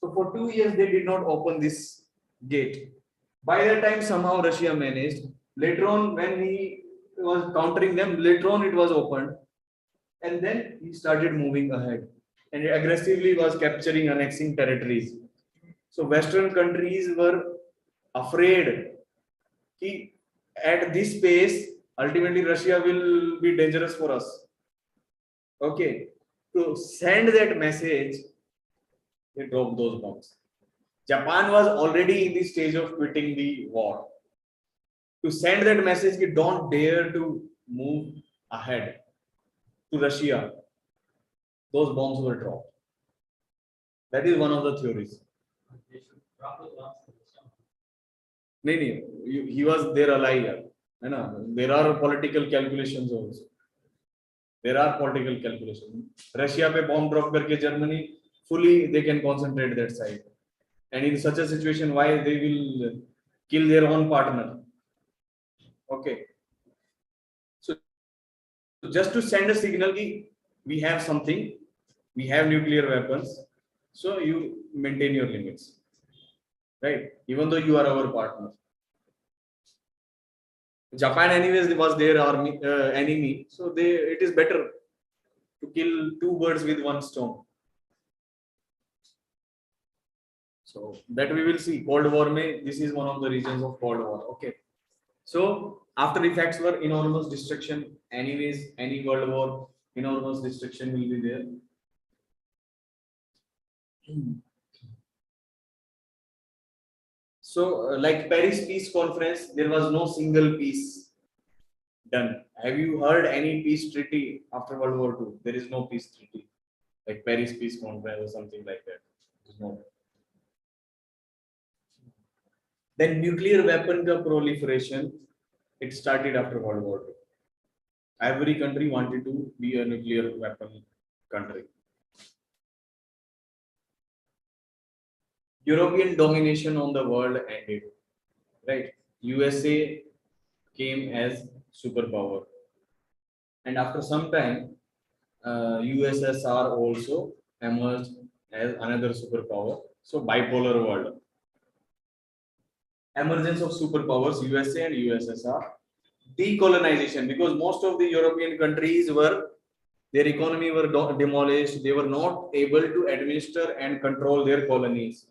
So for 2 years, they did not open this gate. By that time, somehow Russia managed. Later on, when he was countering them, later on it was opened. And then he started moving ahead and aggressively was capturing, annexing territories. So Western countries were afraid that at this pace, ultimately Russia will be dangerous for us. Okay. To send that message, they dropped those bombs. Japan was already in the stage of quitting the war. To send that message, don't dare to move ahead to Russia, those bombs were dropped. That is one of the theories. He was their ally. There are political calculations also. Russia पे bomb drop करके Germany fully they can concentrate that side. And in such a situation, why they will kill their own partner? Okay. So just to send a signal that we have something, we have nuclear weapons, so you maintain your limits, right? Even though you are our partner. Japan anyways was their army enemy, so it is better to kill two birds with one stone. So that we will see. Cold War may, this is one of the reasons of Cold War. Okay. So after effects were enormous destruction. Anyways, any world war, enormous destruction will be there. So like Paris Peace Conference, there was no single peace done. Have you heard any peace treaty after World War II? There is no peace treaty like Paris Peace Conference or something like that. No. Then nuclear weapon proliferation, it started after World War II. Every country wanted to be a nuclear weapon country. European domination on the world ended, right? USA came as superpower, and after some time, USSR also emerged as another superpower. So bipolar world. Emergence of superpowers, USA and USSR. Decolonization, because most of the European countries were, their economy were demolished. They were not able to administer and control their colonies.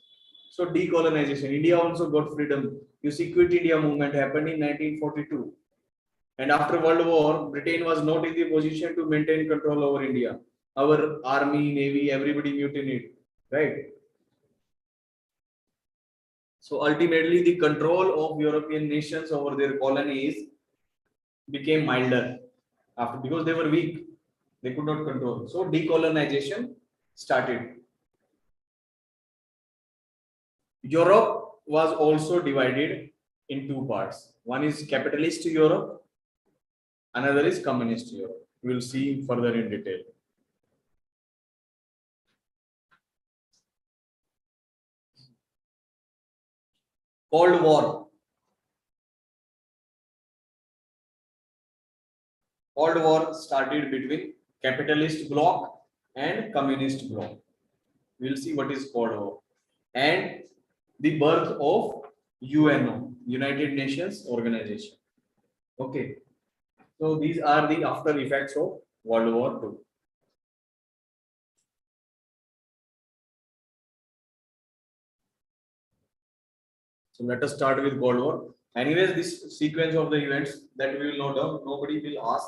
So decolonization. India also got freedom. You see, Quit India movement happened in 1942. And after World War, Britain was not in the position to maintain control over India. Our army, navy, everybody mutinied, right? So ultimately, the control of European nations over their colonies became milder after, because they were weak, they could not control. So decolonization started. Europe was also divided in two parts. One is capitalist Europe, another is communist Europe. We will see further in detail. Cold War. Cold War started between capitalist bloc and communist bloc. We will see what is Cold War. And the birth of UNO, United Nations Organization. Okay. So these are the after effects of World War II. So let us start with Cold War. Anyways, this sequence of the events that we will note down, nobody will ask.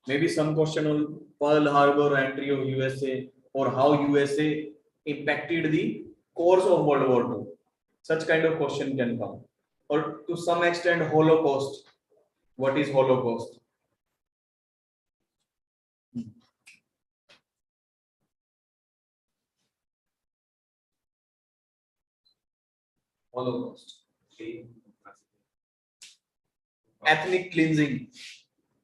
Maybe some question on Pearl Harbor entry of USA, or how USA impacted the course of World War II. Such kind of question can come. Or to some extent, Holocaust. What is Holocaust? Holocaust. Ethnic cleansing.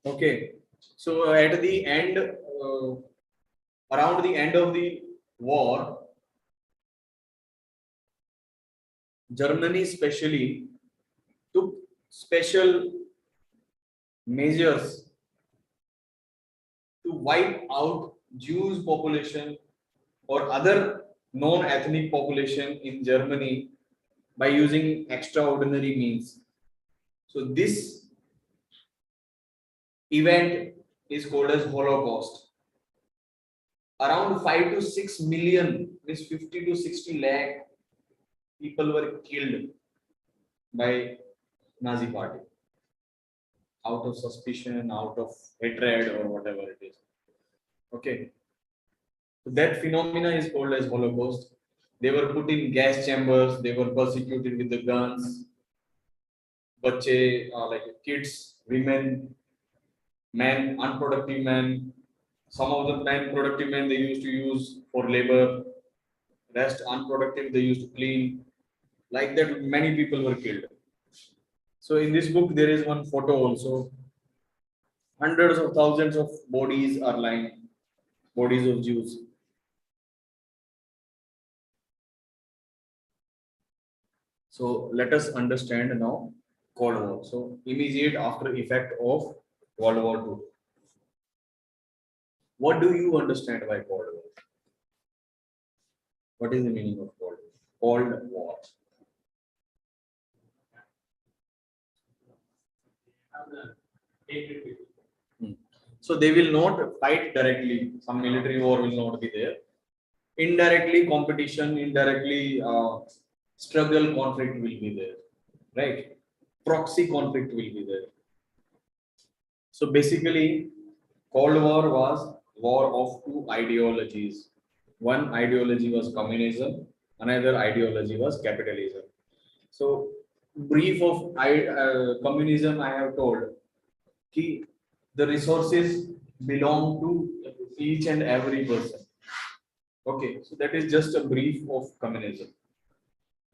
Okay. So at the end, around the end of the war, Germany especially took special measures to wipe out Jews population or other non-ethnic population in Germany by using extraordinary means. So this event is called as Holocaust. Around 5 to 6 million, means 50 to 60 lakh people were killed by Nazi party out of suspicion, out of hatred, or whatever it is. Okay. So that phenomena is called as Holocaust. They were put in gas chambers, they were persecuted with the guns, bache, like kids, women, men, unproductive men. Some of the men, productive men, they used to use for labor. Rest unproductive, they used to clean. Like that, many people were killed. So in this book, there is one photo also. Hundreds of thousands of bodies are lying, bodies of Jews. So let us understand now Cold War. So immediate after effect of World War II. What do you understand by Cold War? What is the meaning of Cold War? Cold War. Hmm. So they will not fight directly. Some military war will not be there. Indirectly, competition, indirectly, struggle, conflict will be there, right? Proxy conflict will be there. So basically, Cold War was war of two ideologies. One ideology was communism, another ideology was capitalism. So, brief of communism, I have told कि the resources belong to each and every person. Okay, so that is just a brief of communism.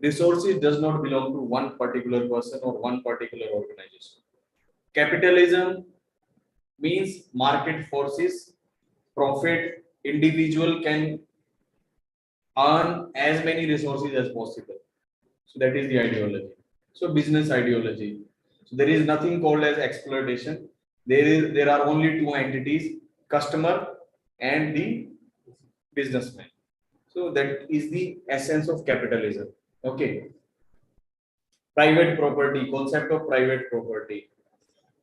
Resources does not belong to one particular person or one particular organization. Capitalism means market forces, profit, individual can earn as many resources as possible. So that is the ideology. So business ideology. So there is nothing called as exploitation. There are only two entities, customer and the businessman. So that is the essence of capitalism. Okay. Private property, concept of private property.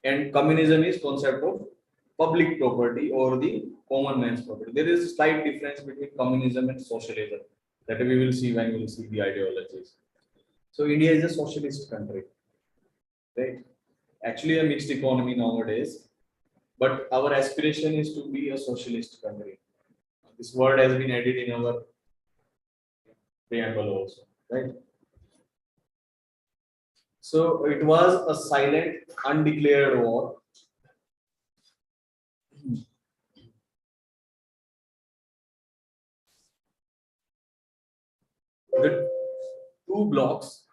And communism is concept of public property or the common man's property. There is a slight difference between communism and socialism that we will see when we will see the ideologies. So India is a socialist country, right? Actually a mixed economy nowadays, but our aspiration is to be a socialist country. This word has been added in our preamble also, right? So it was a silent, undeclared war. The two blocks.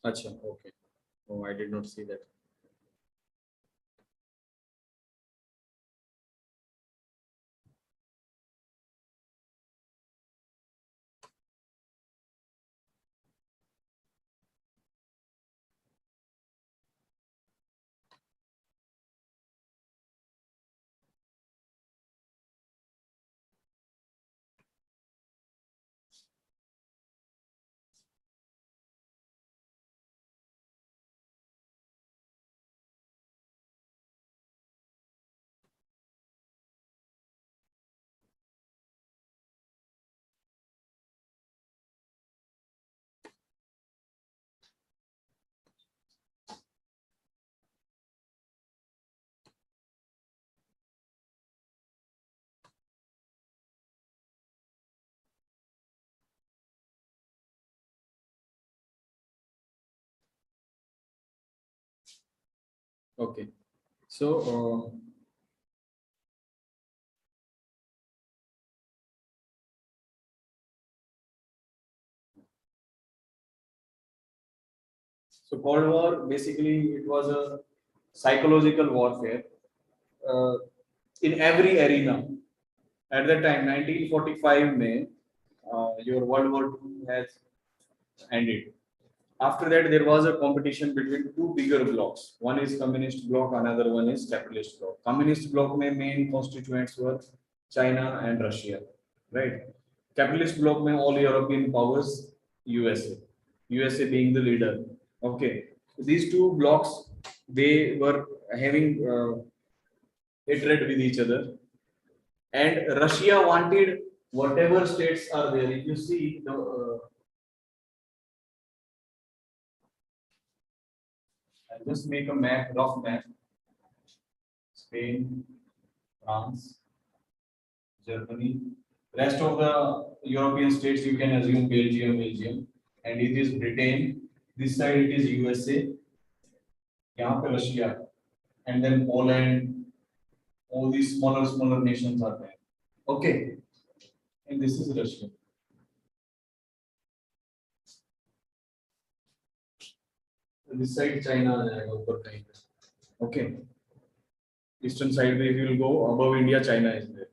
Acha, okay. Oh, I did not see that. Okay. So so Cold War basically it was a psychological warfare in every arena. At that time, 1945 May, your World War II has ended. After that, there was a competition between two bigger blocks. One is communist bloc, another one is capitalist bloc. Communist bloc main constituents were China and Russia, right? Capitalist bloc all European powers, USA, USA being the leader. Okay, these two blocks they were having hatred with each other, and Russia wanted whatever states are there. If you see the I'll just make a map, rough map. Spain, France, Germany. Rest of the European states you can assume Belgium, and it is Britain. This side it is USA. यहाँ पे Russia, and then Poland. All these smaller nations are there. Okay, and this is Russia. this side China आ जाएगा ऊपर कहीं पे. Okay. Eastern side if you will go above India, China is there.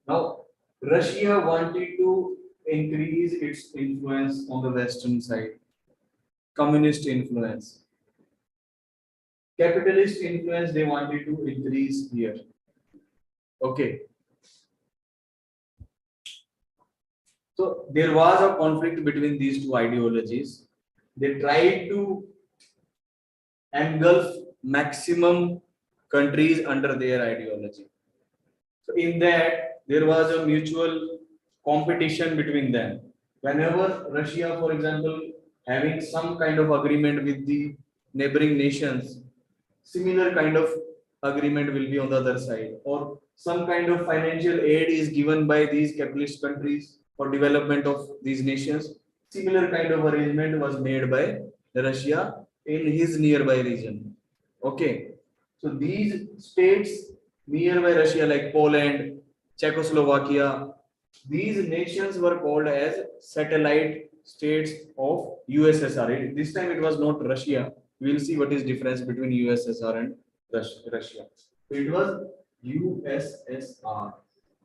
Now, Russia wanted to increase its influence on the western side. Communist influence. Capitalist influence they wanted to increase here. Okay. So there was a conflict between these two ideologies. They tried to engulf maximum countries under their ideology. So in that there was a mutual competition between them. Whenever Russia, for example, having some kind of agreement with the neighboring nations, similar kind of agreement will be on the other side, or some kind of financial aid is given by these capitalist countries for development of these nations. Similar kind of arrangement was made by Russia in his nearby region. Okay, so these states nearby Russia like Poland, Czechoslovakia, these nations were called as satellite states of USSR. This time it was not Russia. We will see what is difference between USSR and Russia. So it was USSR,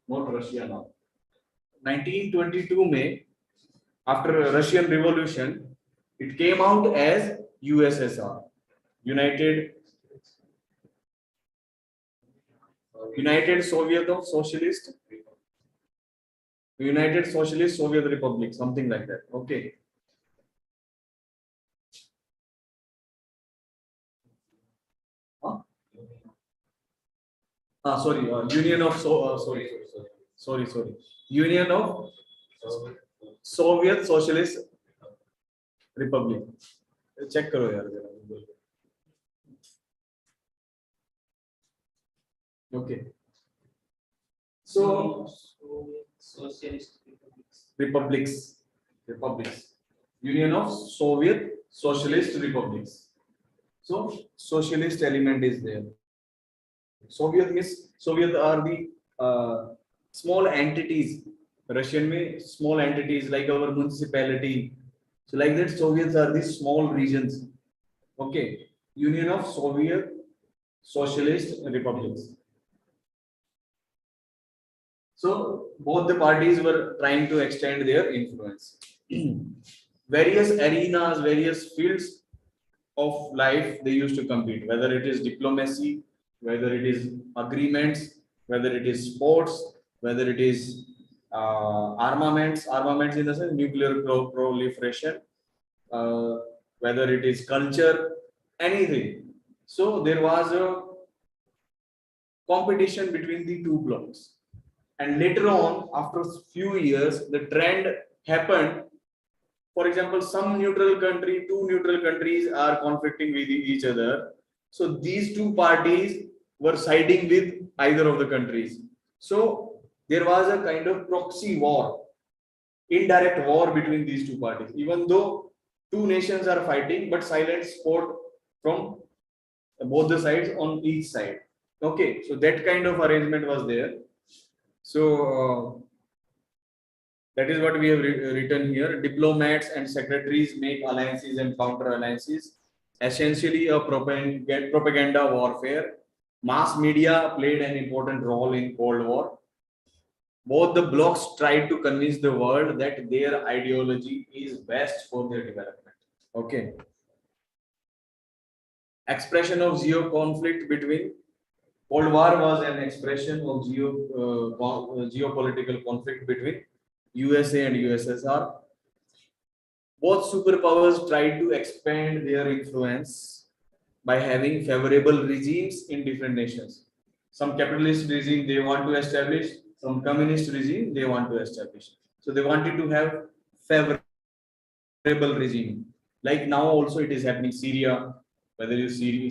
not Russia now. 1922 May, after Russian Revolution, it came out as USSR, United Soviet of Socialist, United Socialist Soviet Republic, something like that. Okay. Huh? Sorry, Union of sorry, Union of Soviet Socialist Republic. Check करो यार जरा. Okay. So Socialist republics. Union of Soviet Socialist Republics. So socialist element is there. Soviet are the small entities. Russian में small entities like our municipality. So like that, Soviets are the small regions. Okay, Union of Soviet Socialist Republics. So both the parties were trying to extend their influence. Various arenas, various fields of life they used to compete, whether it is diplomacy, whether it is agreements, whether it is sports, whether it is armaments in the sense nuclear proliferation, whether it is culture, anything. So there was a competition between the two blocks. And later on, after a few years, the trend happened. For example, two neutral countries are conflicting with each other. So these two parties were siding with either of the countries. So there was a kind of proxy war, indirect war between these two parties. Even though two nations are fighting, but silent support from both the sides on each side. Okay, so that kind of arrangement was there. So that is what we have written here. Diplomats and secretaries make alliances and counter alliances. Essentially, a propaganda warfare. Mass media played an important role in Cold War. Both the blocs tried to convince the world that their ideology is best for their development. Okay. Expression of geo conflict between Cold War was an expression of geopolitical conflict between USA and USSR. Both superpowers tried to expand their influence by having favorable regimes in different nations. Some capitalist regime they want to establish, some communist regime they want to establish. So they wanted to have favorable regime. Like now also it is happening Syria, whether you see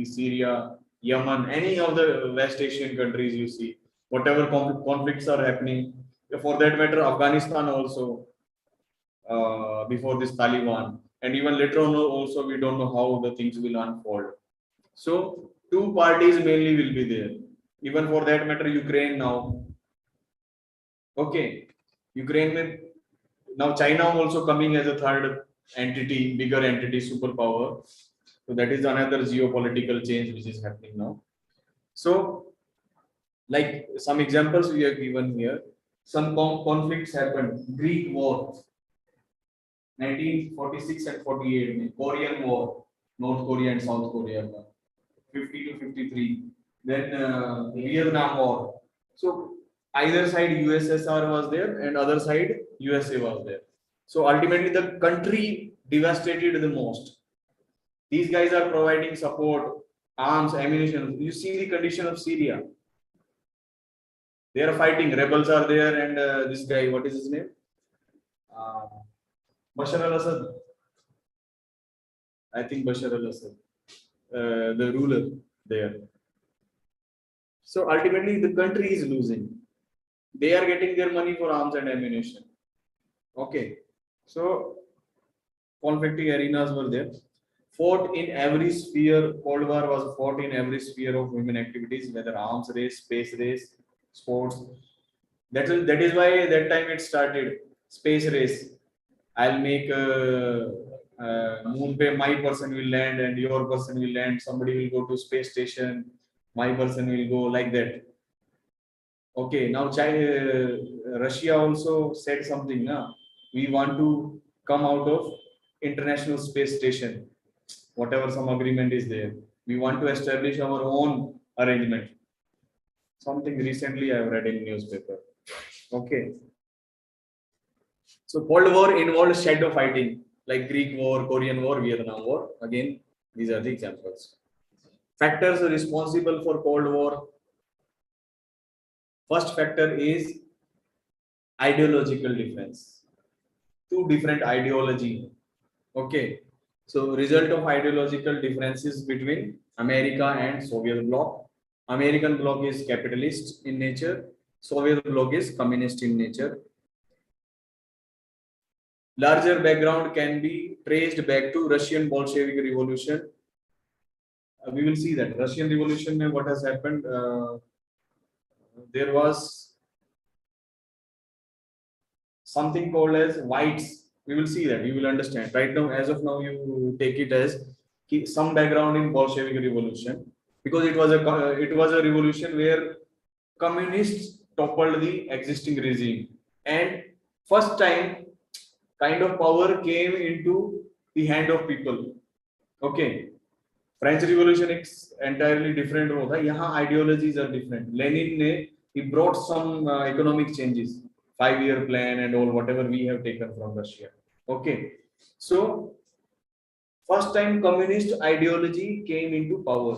Syria, Yemen, any of the West Asian countries you see, whatever conflicts are happening. For that matter, Afghanistan also, before this Taliban, and even later on also we don't know how the things will unfold. So two parties mainly will be there. Even for that matter, Ukraine now. Okay, Ukraine with now China also coming as a third entity, bigger entity, superpower. So that is another geopolitical change which is happening now. So, like some examples we are given here, some conflicts happened. Greek War, 1946 and 48, Korean War, North Korea and South Korea, 50 to 53. Then Vietnam War. So either side USSR was there and other side USA was there. So ultimately the country devastated the most. These guys are providing support, arms, ammunition. You see the condition of Syria. They are fighting. Rebels are there, and this guy, what is his name? Bashar al-Assad. I think Bashar al-Assad, the ruler there. So ultimately, the country is losing. They are getting their money for arms and ammunition. Okay, so conflicting arenas were there. Fought in every sphere. Cold War was fought in every sphere of human activities, whether arms race, space race, sports. That is why that time it started. Space race. I'll make moon pay. My person will land and your person will land. Somebody will go to space station. My person will go like that. Okay, now Russia also said something. Nah? We want to come out of International Space Station. Whatever some agreement is there, we want to establish our own arrangement. Something recently I have read in newspaper. Okay. So Cold War involved shadow fighting, like Greek War, Korean War, Vietnam War. Again, these are the examples. Factors responsible for Cold War. First factor is ideological difference. Two different ideology. Okay. So result of ideological differences between America and Soviet bloc. American bloc is capitalist in nature. Soviet bloc is communist in nature. Larger background can be traced back to Russian Bolshevik Revolution. We will see that Russian Revolution, what has happened. There was something called as whites. We will see that. You will understand. Right now, as of now, you take it as some background in Bolshevik Revolution, because it was a revolution where communists toppled the existing regime, and first time kind of power came into the hand of people. Okay, French Revolution is entirely different. Yahan ideologies are different. Lenin he brought some economic changes, 5-year plan and all whatever we have taken from Russia. Okay, so first time communist ideology came into power.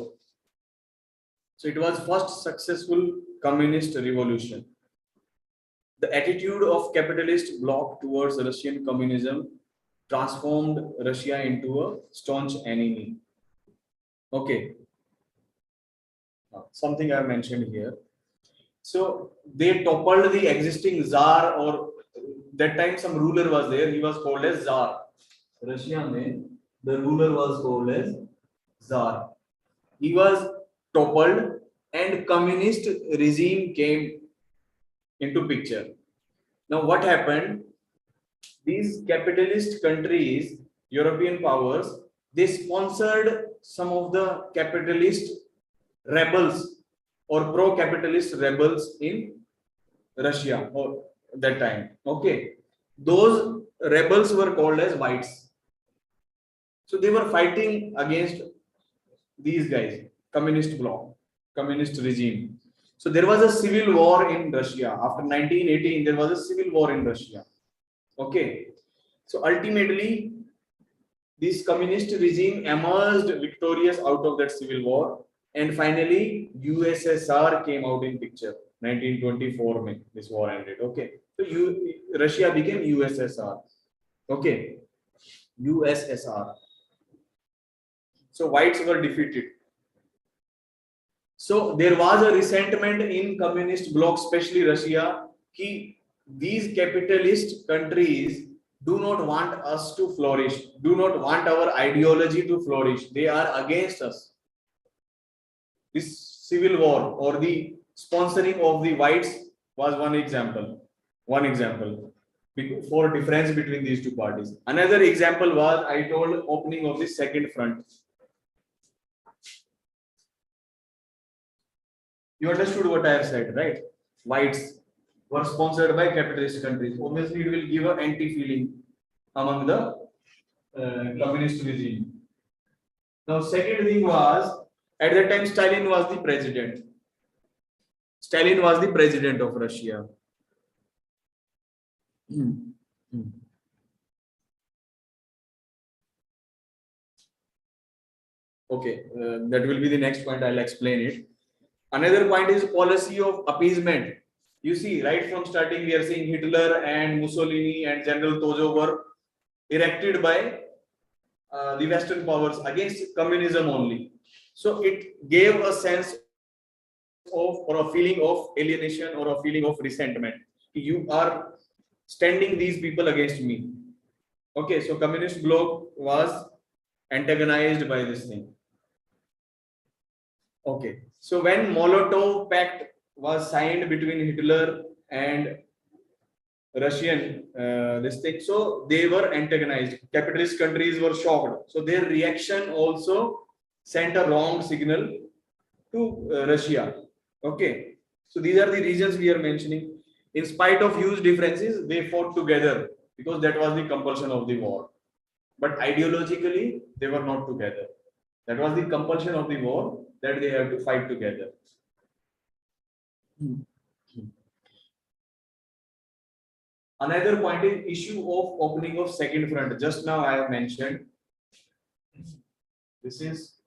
So it was first successful communist revolution. The attitude of capitalist bloc towards Russian communism transformed Russia into a staunch enemy. Okay, something I mentioned here. So they toppled the existing czar, or that time some ruler was there. He was called as czar. Russia mein the ruler was called as czar. He was toppled, and communist regime came into picture. Now what happened? These capitalist countries, European powers, they sponsored some of the capitalist rebels or pro-capitalist rebels in Russia or that time. Okay, those rebels were called as whites. So they were fighting against these guys, communist bloc, communist regime. So there was a civil war in Russia after 1918. There was a civil war in Russia. Okay, so ultimately this communist regime emerged victorious out of that civil war, and finally USSR came out in picture. 1924 May this war ended. Okay, so Russia became USSR. Okay, USSR. So whites were defeated. So there was a resentment in communist bloc, especially Russia, कि these capitalist countries do not want us to flourish, do not want our ideology to flourish. They are against us. This civil war or the sponsoring of the whites was one example. One example for difference between these two parties. Another example was, I told, opening of the second front. You understood what I have said, right? Whites were sponsored by capitalist countries. Obviously, it will give an anti-feeling among the communist regime. Now, second thing was, at that time, Stalin was the president. Stalin was the president of Russia. Hmm. Hmm. Okay, that will be the next point. I'll explain it. Another point is policy of appeasement. You see, right from starting, we are seeing Hitler and Mussolini and General Tojo were erected by the Western powers against communism only. So it gave a sense of or a feeling of alienation or a feeling of resentment. You are standing these people against me. Okay, so communist bloc was antagonized by this thing. Okay, so when Molotov Pact was signed between Hitler and Russian, this thing, so they were antagonized. Capitalist countries were shocked. So their reaction also sent a wrong signal to Russia. Okay, so these are the reasons we are mentioning. In spite of huge differences, they fought together because that was the compulsion of the war. But ideologically, they were not together. That was the compulsion of the war that they have to fight together. Another point is issue of opening of second front. Just now I have mentioned. This is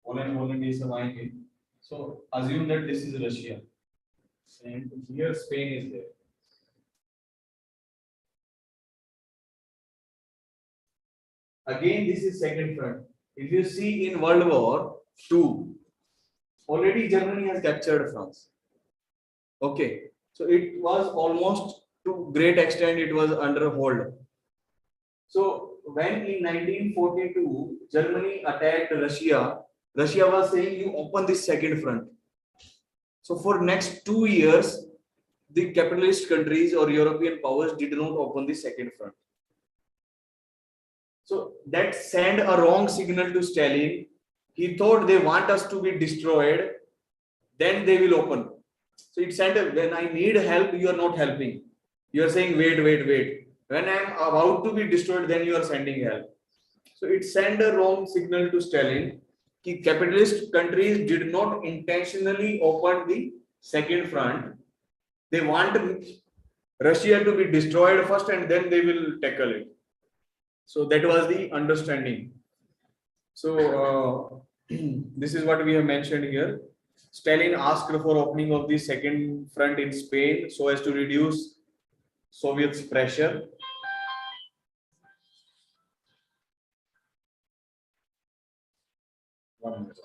Poland is a. So assume that this is Russia. And here Spain is there. Again, this is second front. If you see in World War II, already Germany has captured France. Okay, so it was almost to great extent it was under hold. So when in 1942 Germany attacked Russia, Russia was saying you open this second front. So for next 2 years, the capitalist countries or European powers did not open the second front. So that sent a wrong signal to Stalin. He thought they want us to be destroyed, then they will open. So it sent a, when I need help, you are not helping. You are saying wait, wait, wait. When I am about to be destroyed, then you are sending help. So it sent a wrong signal to Stalin. Ki capitalist countries did not intentionally open the second front. They want Russia to be destroyed first and then they will tackle it. So that was the understanding. So this is what we have mentioned here. Stalin asked for opening of the second front in Spain so as to reduce Soviets' pressure. One minute.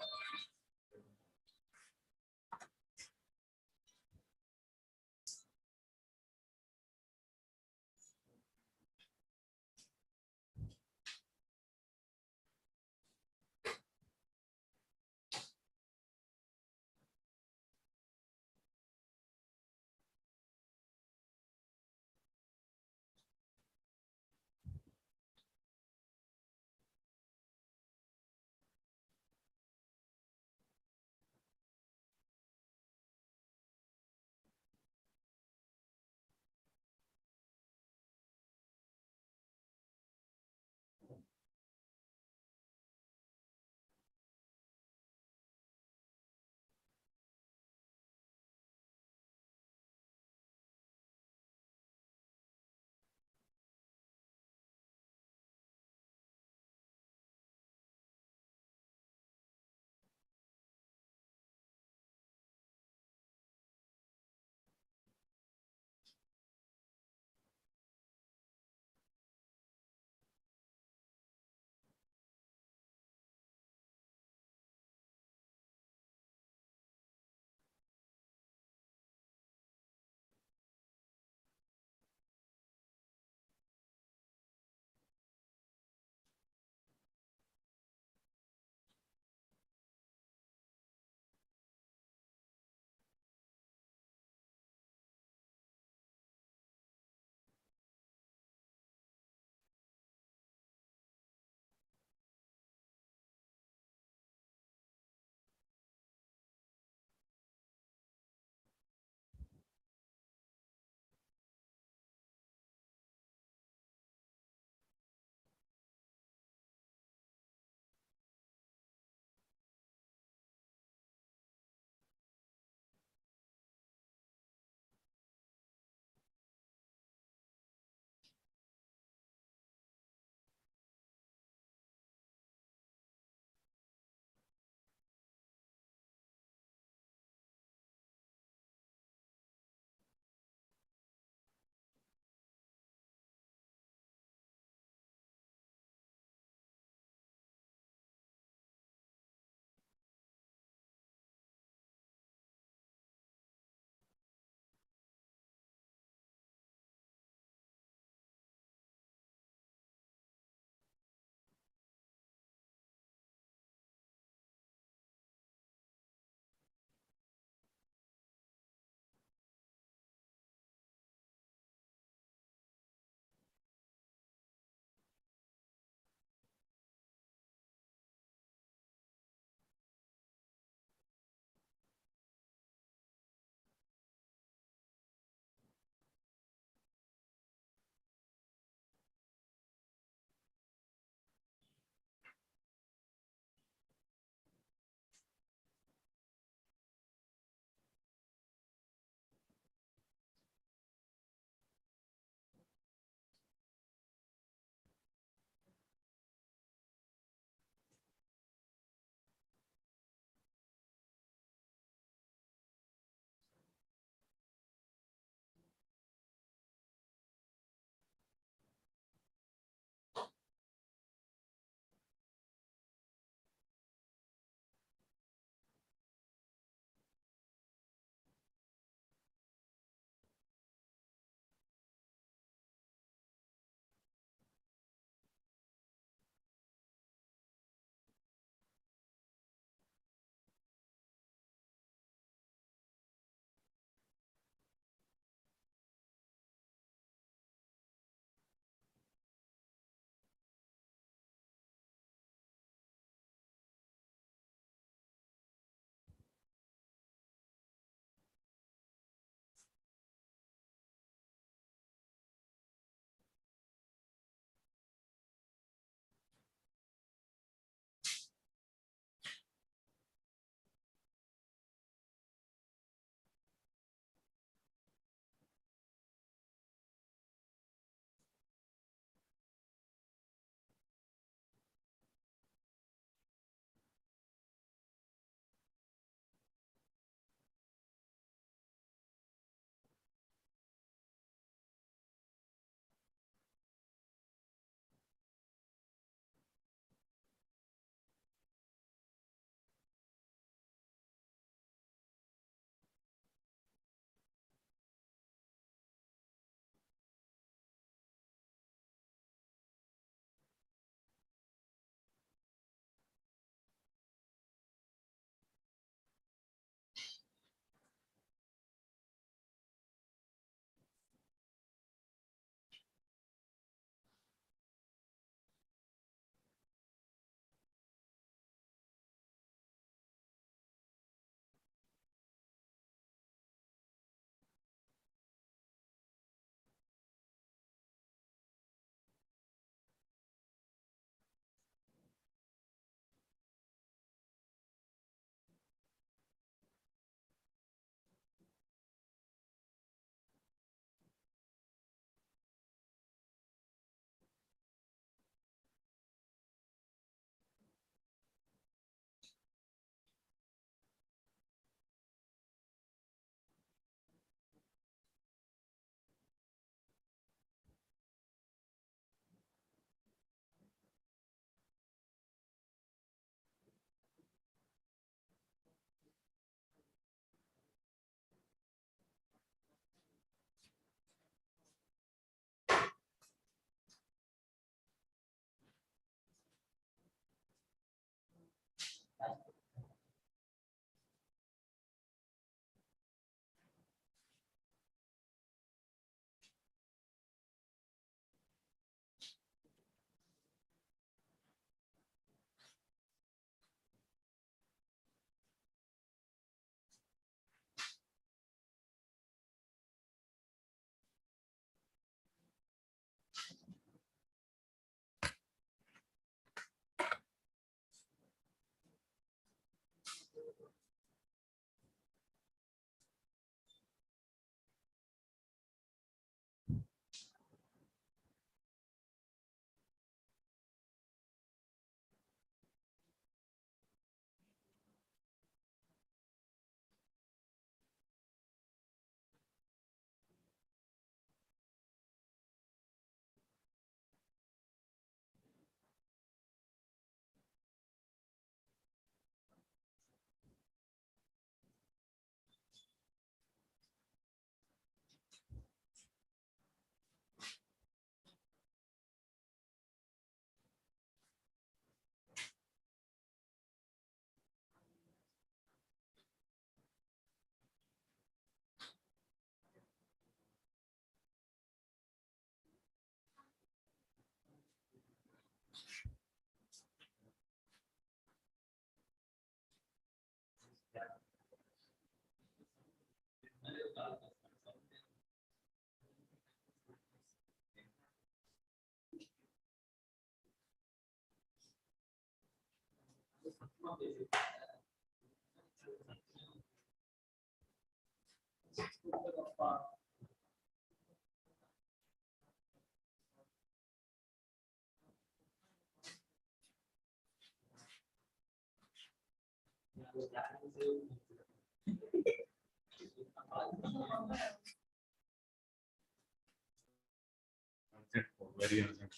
Very urgent.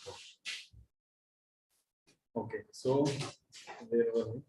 Okay, so there was.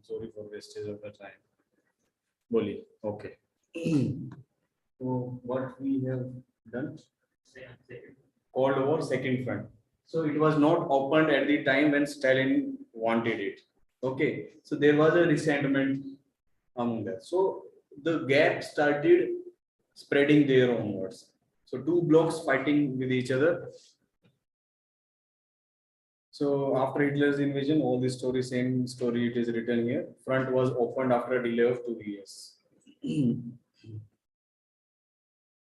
Sorry for wastage of the time. Boli. Okay. So what we have done? Cold War second front. So it was not opened at the time when Stalin wanted it. Okay. So there was a resentment among that. So the gap started spreading there onwards. So two blocks fighting with each other. So after Hitler's invasion, all the story, same story it is written here. Front was opened after a delay of 2 years.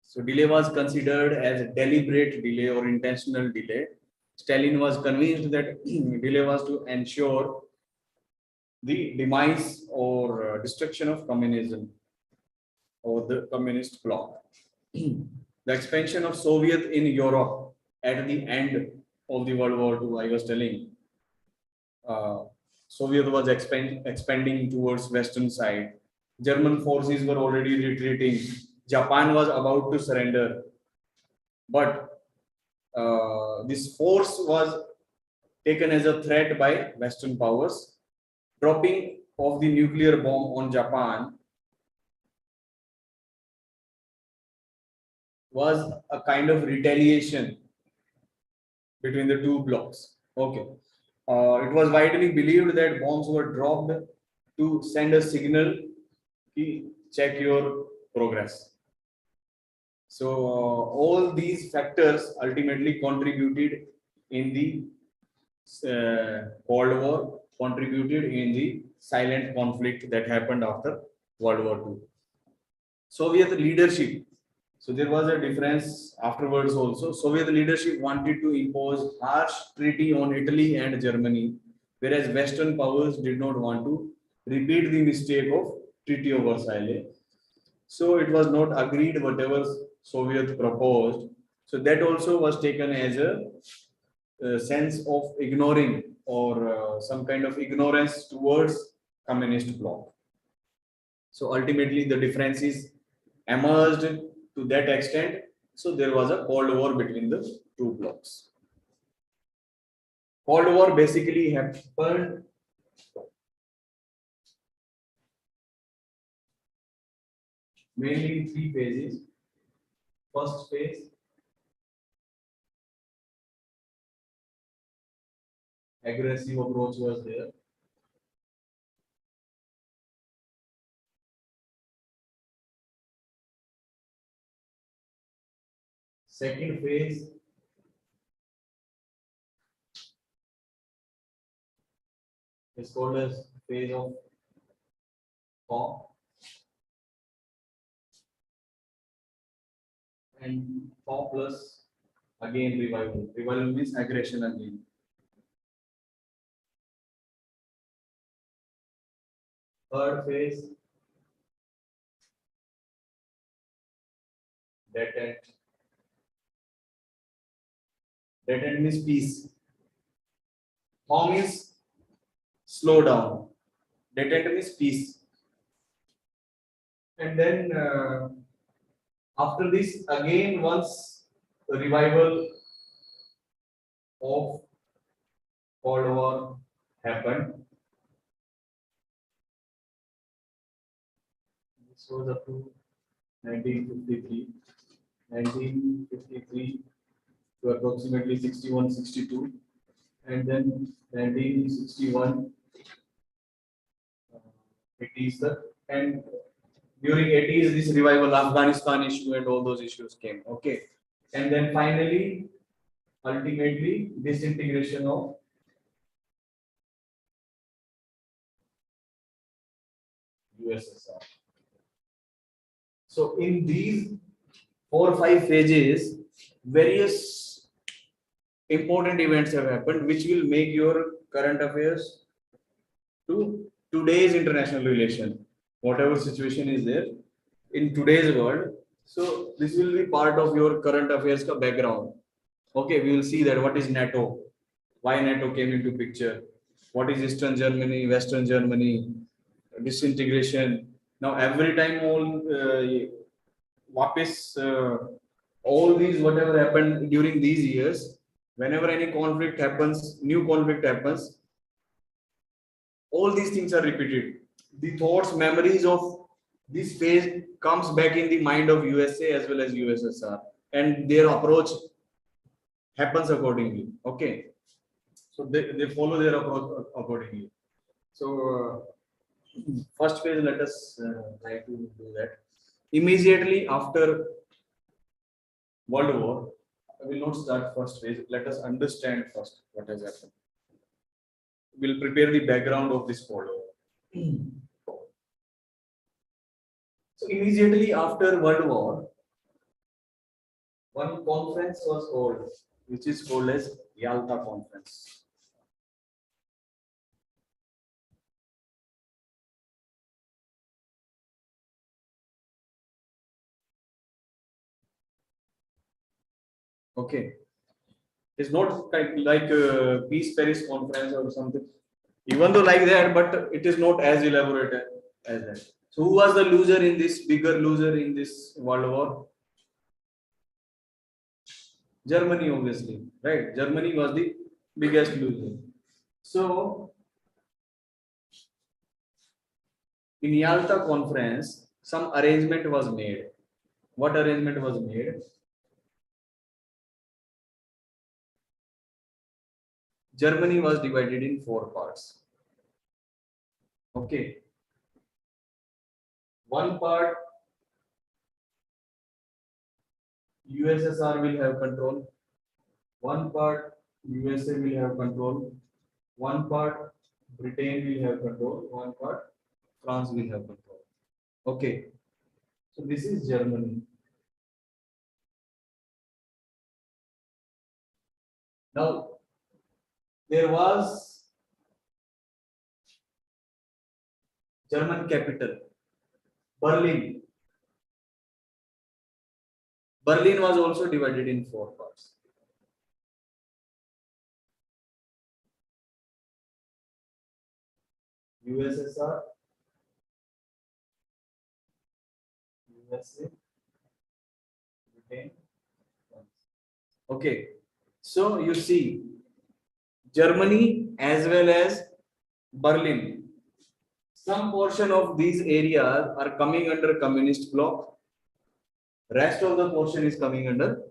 So delay was considered as a deliberate delay or intentional delay. Stalin was convinced that delay was to ensure the demise or destruction of communism or the communist bloc. The expansion of Soviet in Europe at the end of the World War II, I was telling, Soviet was expanding towards western side. German forces were already retreating. Japan was about to surrender, but this force was taken as a threat by Western powers. Dropping of the nuclear bomb on Japan was a kind of retaliation between the two blocs. Okay. It was widely believed that bombs were dropped to send a signal to check your progress. So all these factors ultimately contributed in the Cold War, contributed in the silent conflict that happened after World War II. Soviet leadership. So there was a difference afterwards also. Soviet leadership wanted to impose harsh treaty on Italy and Germany, whereas Western powers did not want to repeat the mistake of Treaty of Versailles. So it was not agreed whatever Soviet proposed. So that also was taken as a sense of ignoring or some kind of ignorance towards communist bloc. So ultimately the differences emerged to that extent. So there was a Cold War between the two blocs. Cold War basically happened mainly in three phases. First phase, aggressive approach was there. Second phase, is called as phase of thaw, and thaw plus again revival. Revival means aggression again. Third phase, detente. Detente means peace. Thaw means slow down. Detente means peace. And then after this, again, once the revival of Cold War happened, this was up to 1953, 1953 to approximately 61, 62, and then 1961, it is the, and during 80s, this revival, Afghanistan issue and all those issues came. Okay. And then finally, ultimately, disintegration of USSR. So in these 4 or 5 phases, various important events have happened, which will make your current affairs to today's international relation, whatever situation is there in today's world. So this will be part of your current affairs ka background. Okay, we will see that what is NATO, why NATO came into picture, what is Eastern Germany, Western Germany, disintegration. Now every time all these whatever happened during these years, whenever any conflict happens, new conflict happens, all these things are repeated. The thoughts, memories of this phase comes back in the mind of USA as well as USSR, and their approach happens accordingly. Okay, so they follow their approach accordingly. So first phase, let us try to do that. Immediately after World War, I will not start first phase. Let us understand first what has happened. We'll prepare the background of this World War. So immediately after World War, one conference was called, which is called as Yalta Conference. Okay, it's not like Peace Paris Conference or something. Even though like that, but it is not as elaborate as that. So who was the loser in this, bigger loser in this World War? Germany, obviously, right? Germany was the biggest loser. So in Yalta Conference, some arrangement was made. What arrangement was made? Germany was divided in 4 parts. Okay. One part USSR will have control. One part USA will have control. One part Britain will have control. One part France will have control. Okay. So this is Germany. Now there was German capital, Berlin. Berlin was also divided in 4 parts. USSR, USA, Britain. Okay, so you see, Germany as well as Berlin, some portion of these areas are coming under communist bloc. Rest of the portion is coming under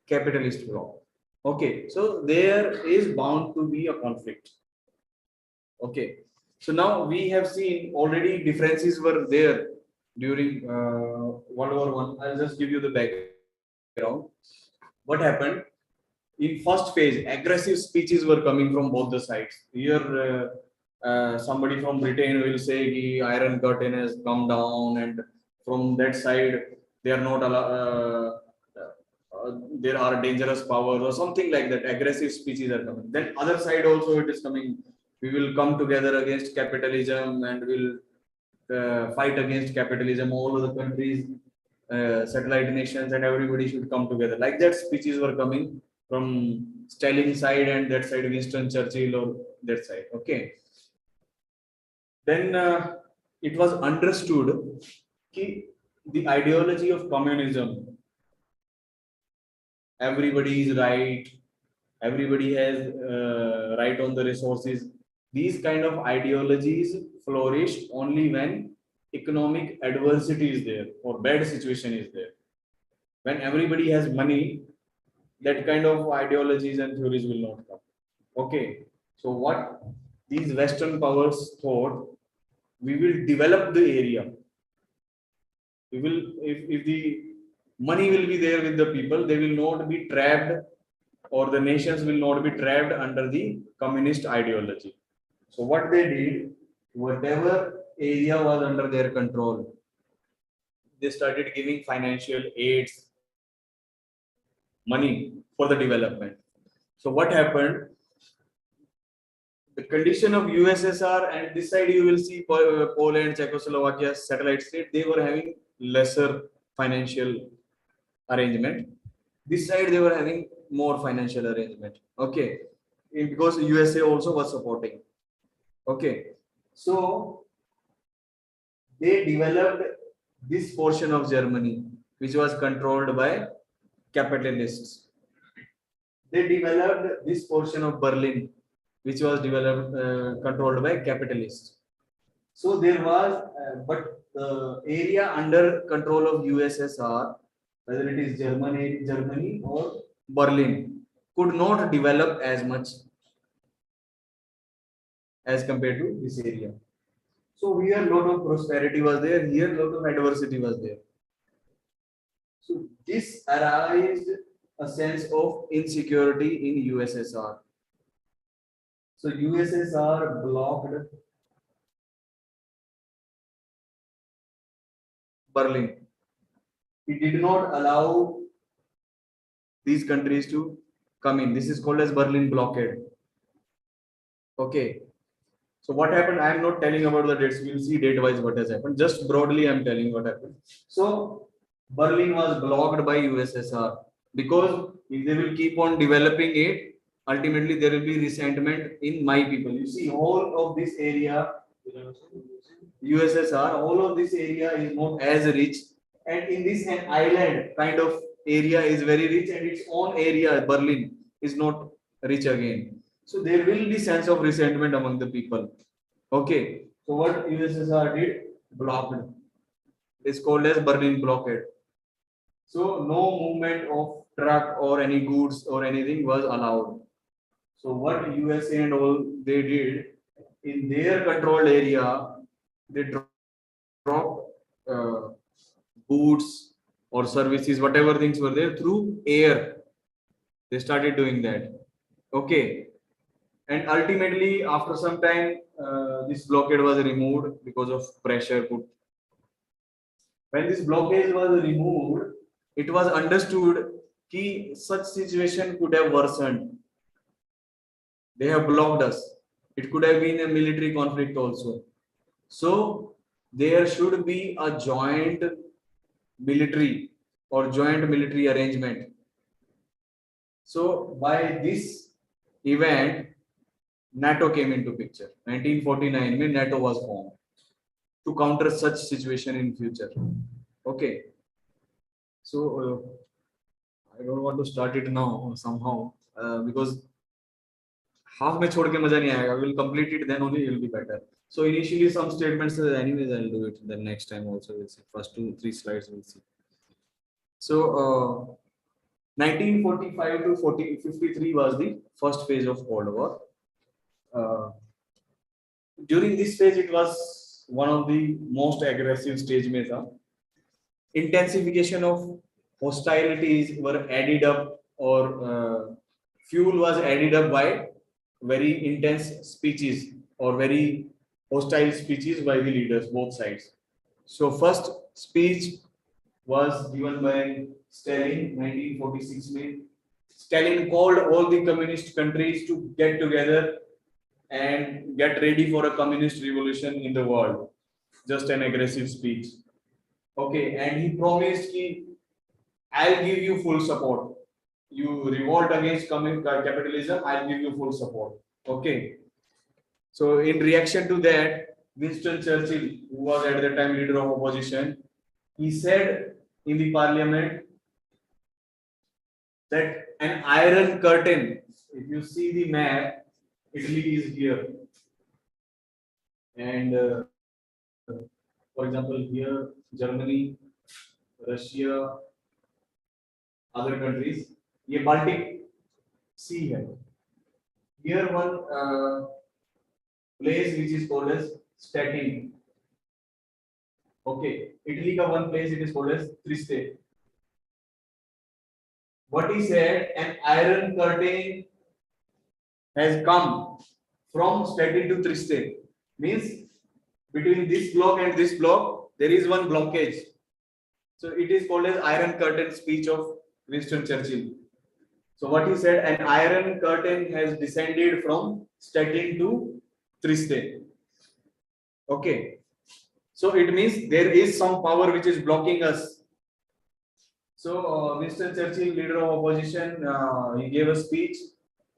capitalist bloc. Okay, so there is bound to be a conflict. Okay, so now we have seen already differences were there during World War One. I'll just give you the background. What happened in first phase? Aggressive speeches were coming from both the sides. Here, somebody from Britain will say the Iron Curtain has come down, and from that side they are not allowed. There are dangerous powers or something like that. Aggressive speeches are coming. Then other side also it is coming. We will come together against capitalism and will fight against capitalism. All of the countries, satellite nations, and everybody should come together. Like that, speeches were coming from Stalin side and that side, Winston Churchill or that side. Okay. Then it was understood that the ideology of communism, everybody is right, everybody has right on the resources. These kind of ideologies flourish only when economic adversity is there or bad situation is there. When everybody has money, that kind of ideologies and theories will not come. Okay, so what these Western powers thought, we will develop the area. We will, if the money will be there with the people, they will not be trapped, or the nations will not be trapped under the communist ideology. So what they did, whatever area was under their control, they started giving financial aids, money for the development. So what happened? The condition of USSR, and this side you will see Poland, Czechoslovakia, satellite state, they were having lesser financial arrangement. This side they were having more financial arrangement. Okay, because USA also was supporting. Okay, so they developed this portion of Germany, which was controlled by capitalists. They developed this portion of Berlin, which was developed controlled by capitalists. So there was, but the area under control of USSR, whether it is Germany or Berlin, could not develop as much as compared to this area. So here a lot of prosperity was there, here a lot of adversity was there. So this arised a sense of insecurity in USSR. So USSR blocked Berlin. It did not allow these countries to come in. This is called as Berlin blockade. Okay. So what happened? I am not telling about the dates. We will see date wise what has happened. Just broadly, I am telling what happened. So Berlin was blocked by USSR because if they will keep on developing it, ultimately there will be resentment in my people. You see, all of this area, USSR, all of this area is not as rich, and in this an island kind of area is very rich, and its own area, Berlin, is not rich again. So there will be sense of resentment among the people. Okay. So what USSR did? Blocked. It's called as Berlin blockade. So no movement of truck or any goods or anything was allowed. So what USA and all they did in their controlled area, they dropped goods or services, whatever things were there through air. They started doing that. Okay. And ultimately, after some time, this blockade was removed because of pressure put. When this blockade was removed, it was understood that such situation could have worsened. They have blocked us. It could have been a military conflict also. So there should be a joint military or joint military arrangement. So by this event, NATO came into picture. 1949 when NATO was formed to counter such situation in future. Okay. So I don't want to start it now somehow because half में छोड़ के मजा नहीं आएगा. We will complete it, then only it will be better. So initially some statements, anyways I'll do it. Then next time also we'll see. First 2-3 slides we'll see. So 1945 to 53 was the first phase of Cold War. During this phase, it was one of the most aggressive stage में था. Intensification of hostilities were added up, or fuel was added up by very intense speeches or very hostile speeches by the leaders, both sides. So first speech was given by Stalin, 1946 May. Stalin called all the communist countries to get together and get ready for a communist revolution in the world. Just an aggressive speech. Okay, and he promised that I'll give you full support. You revolt against capitalism, I'll give you full support. Okay. So in reaction to that, Winston Churchill, who was at the time leader of opposition, He said in the parliament that an iron curtain, if you see the map, Italy is here, and for example, here Germany, Russia, other countries, ये Baltic Sea है. Here one place which is called as Stettin. Okay, Italy का one place it is called as Trieste. What he said, an iron curtain has come from Stettin to Trieste. Means between this block and this block there is one blockage. So it is called as iron curtain speech of Winston Churchill. So what he said, an iron curtain has descended from Stettin to Trieste. Okay. So it means there is some power which is blocking us. So Winston Churchill, leader of opposition, he gave a speech.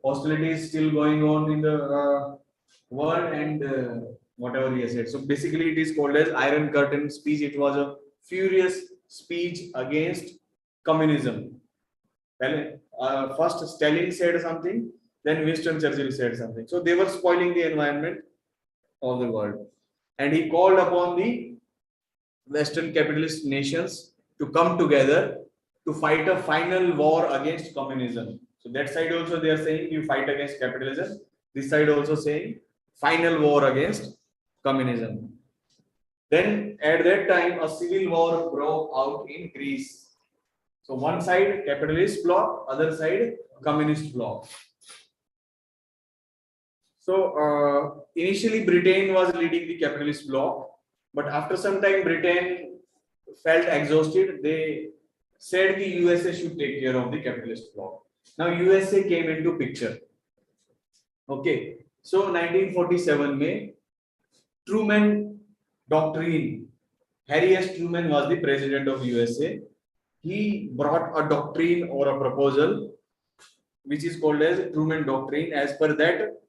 Hostility is still going on in the world, and whatever he has said. So basically, it is called as Iron Curtain speech. It was a furious speech against communism. Well, first Stalin said something, then Winston Churchill said something. So they were spoiling the environment of the world, and he called upon the Western capitalist nations to come together to fight a final war against communism. So that side also they are saying you fight against capitalism. This side also saying final war against communism. Then at that time a civil war broke out in Greece. So one side capitalist bloc, other side communist bloc. So initially Britain was leading the capitalist bloc, but after some time Britain felt exhausted. They said the USA should take care of the capitalist bloc. Now USA came into picture. Okay, so 1947 May, Truman Doctrine. Harry S. Truman was the president of USA. He brought a doctrine or a proposal which is called as Truman Doctrine. As per that,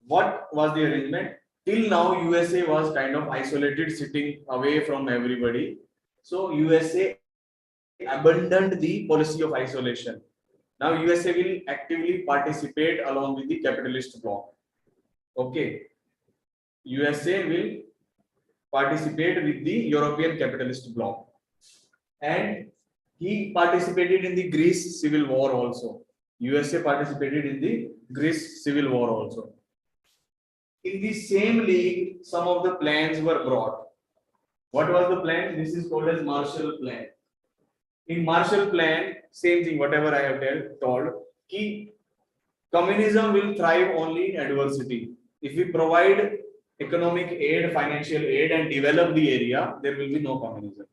what was the arrangement? Till now, USA was kind of isolated, sitting away from everybody. So USA abandoned the policy of isolation. Now USA will actively participate along with the capitalist bloc. Okay, USA will participate with the European capitalist bloc, and he participated in the Greece civil war also. USA participated in the Greece civil war also. In the same league, some of the plans were brought. What was the plan? This is called as Marshall Plan. In Marshall Plan, same thing, whatever I have told, कि communism will thrive only in adversity. If we provide economic aid, financial aid, and develop the area, there will be no communism.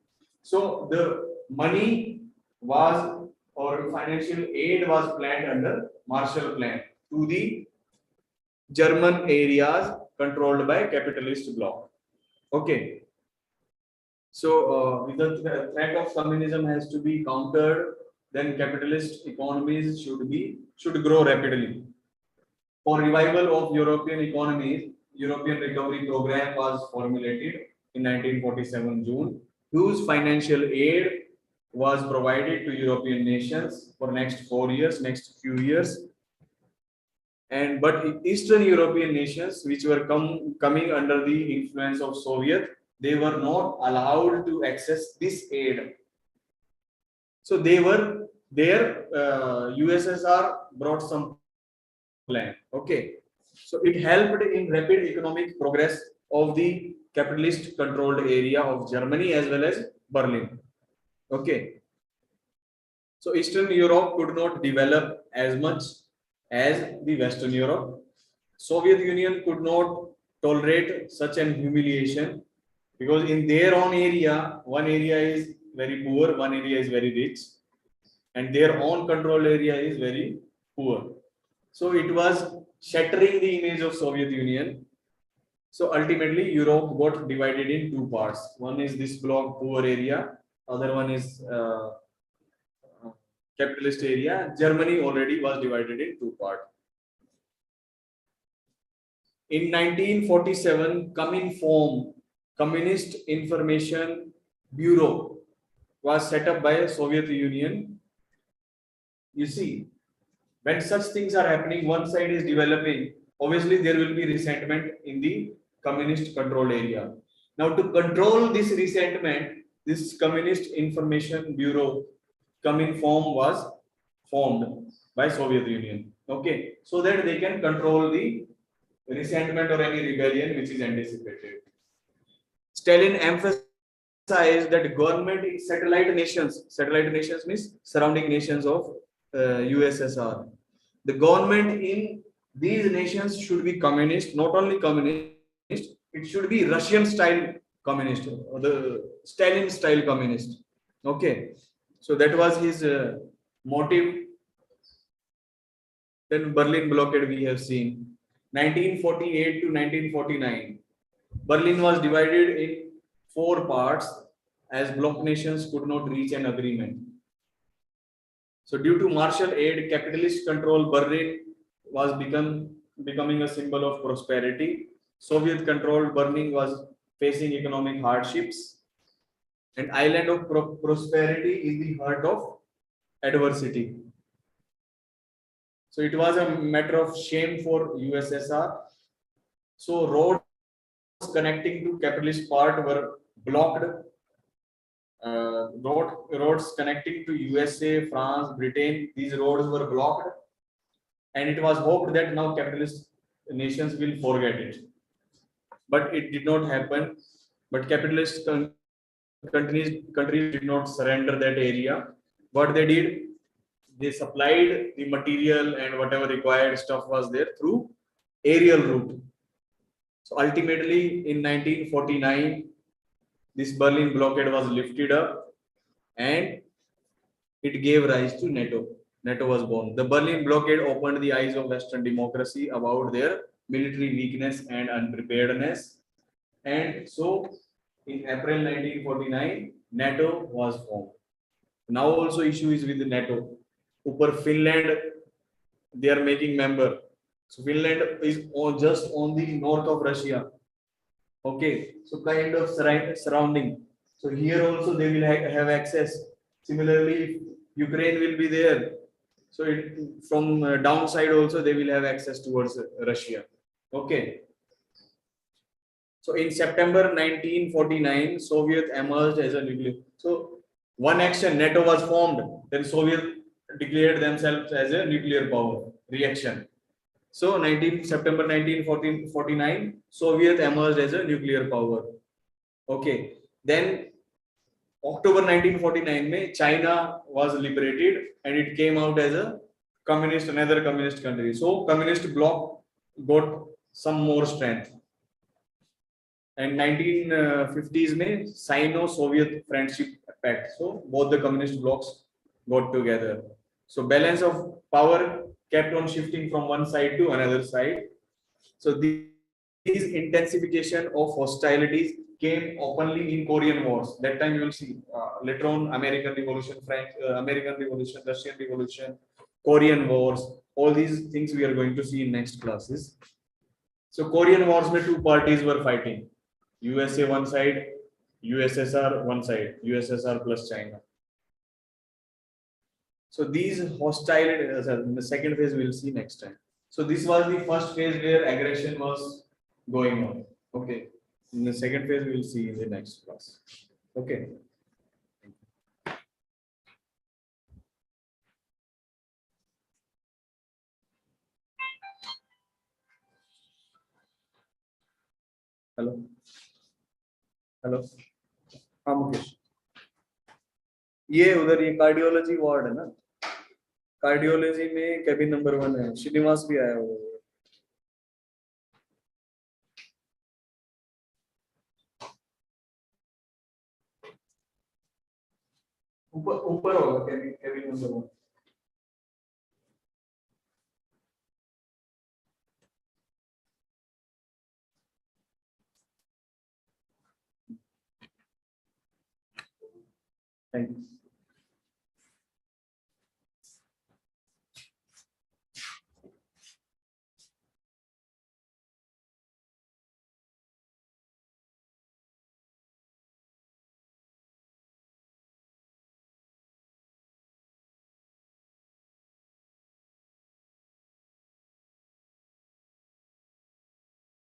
So the money was, or financial aid was planned under Marshall Plan to the German areas controlled by capitalist bloc. Okay. So the threat of communism has to be countered. Then capitalist economies should grow rapidly. For revival of European economies, European Recovery Program was formulated in 1947 June, whose financial aid was provided to European nations for next 4 years, next few years. And but Eastern European nations, which were coming under the influence of Soviet, they were not allowed to access this aid. So they were there. USSR brought some plan. Okay, so it helped in rapid economic progress of the capitalist controlled area of Germany as well as Berlin. Okay, so Eastern Europe could not develop as much as the Western Europe. Soviet Union could not tolerate such an humiliation, because in their own area, one area is very poor, one area is very rich, and their own control area is very poor. So it was shattering the image of Soviet Union. So ultimately, Europe got divided in two parts. One is this bloc poor area, other one is capitalist area. Germany already was divided in two parts. In 1947, Comminform Communist Information Bureau was set up by Soviet Union. You see, when such things are happening, one side is developing, obviously there will be resentment in the communist controlled area. Now to control this resentment, this Communist Information Bureau Cominform was formed by Soviet Union. Okay, so that they can control the resentment or any rebellion which is anticipated. Stalin emphasized that government in satellite nations means surrounding nations of USSR. The government in these nations should be communist, not only communist, it should be Russian style communist, or the Stalin style communist. Okay, so that was his motive. Then Berlin blockade we have seen. 1948 to 1949. Berlin was divided in four parts as bloc nations could not reach an agreement. So due to Marshall aid, capitalist control, Berlin was becoming a symbol of prosperity. Soviet controlled Berlin was facing economic hardships. An island of prosperity in the heart of adversity. So it was a matter of shame for USSR. So roads connecting to capitalist part were blocked. Roads connecting to USA, France, Britain, these roads were blocked, and it was hoped that now capitalist nations will forget it. But it did not happen. But capitalist countries did not surrender that area. What they did, they supplied the material and whatever required stuff was there through aerial route. So ultimately, in 1949, this Berlin blockade was lifted up, and it gave rise to NATO. NATO was born. The Berlin blockade opened the eyes of Western democracy about their military weakness and unpreparedness. And so, in April 1949, NATO was formed. Now also issue is with NATO. Upper Finland, they are making member. So Finland is just on the north of Russia. Okay, so kind of surrounding. So here also they will have access. Similarly, Ukraine will be there. So from downside also they will have access towards Russia. Okay. So in September 1949, Soviet emerged as a nuclear. So one action, NATO was formed. Then Soviet declared themselves as a nuclear power. Reaction. So September 1949, Soviet emerged as a nuclear power. Okay. Then October 1949 में China was liberated and it came out as a another communist country. So communist bloc got some more strength. And 1950s में Sino-Soviet Friendship Pact. So both the communist blocs got together. So balance of power kept on shifting from one side to another side. So these intensification of hostilities came openly in Korean Wars. That time you will see later on American Revolution, American Revolution, Russian Revolution, Korean Wars. All these things we are going to see in next classes. So Korean Wars में two parties were fighting. USA one side, USSR one side, USSR plus China. So these hostile in the second phase we will see next time. So this was the first phase where aggression was going on. Okay. In the second phase we will see in the next class. Okay. Hello. Hello. हाँ मुकेश, ये उधर ये cardiology ward है ना, cardiology में cabin number 1 है, श्रीनिवास भी आया हुआ है। ऊपर ऊपर होगा कैबिन नंबर 1। Thank you.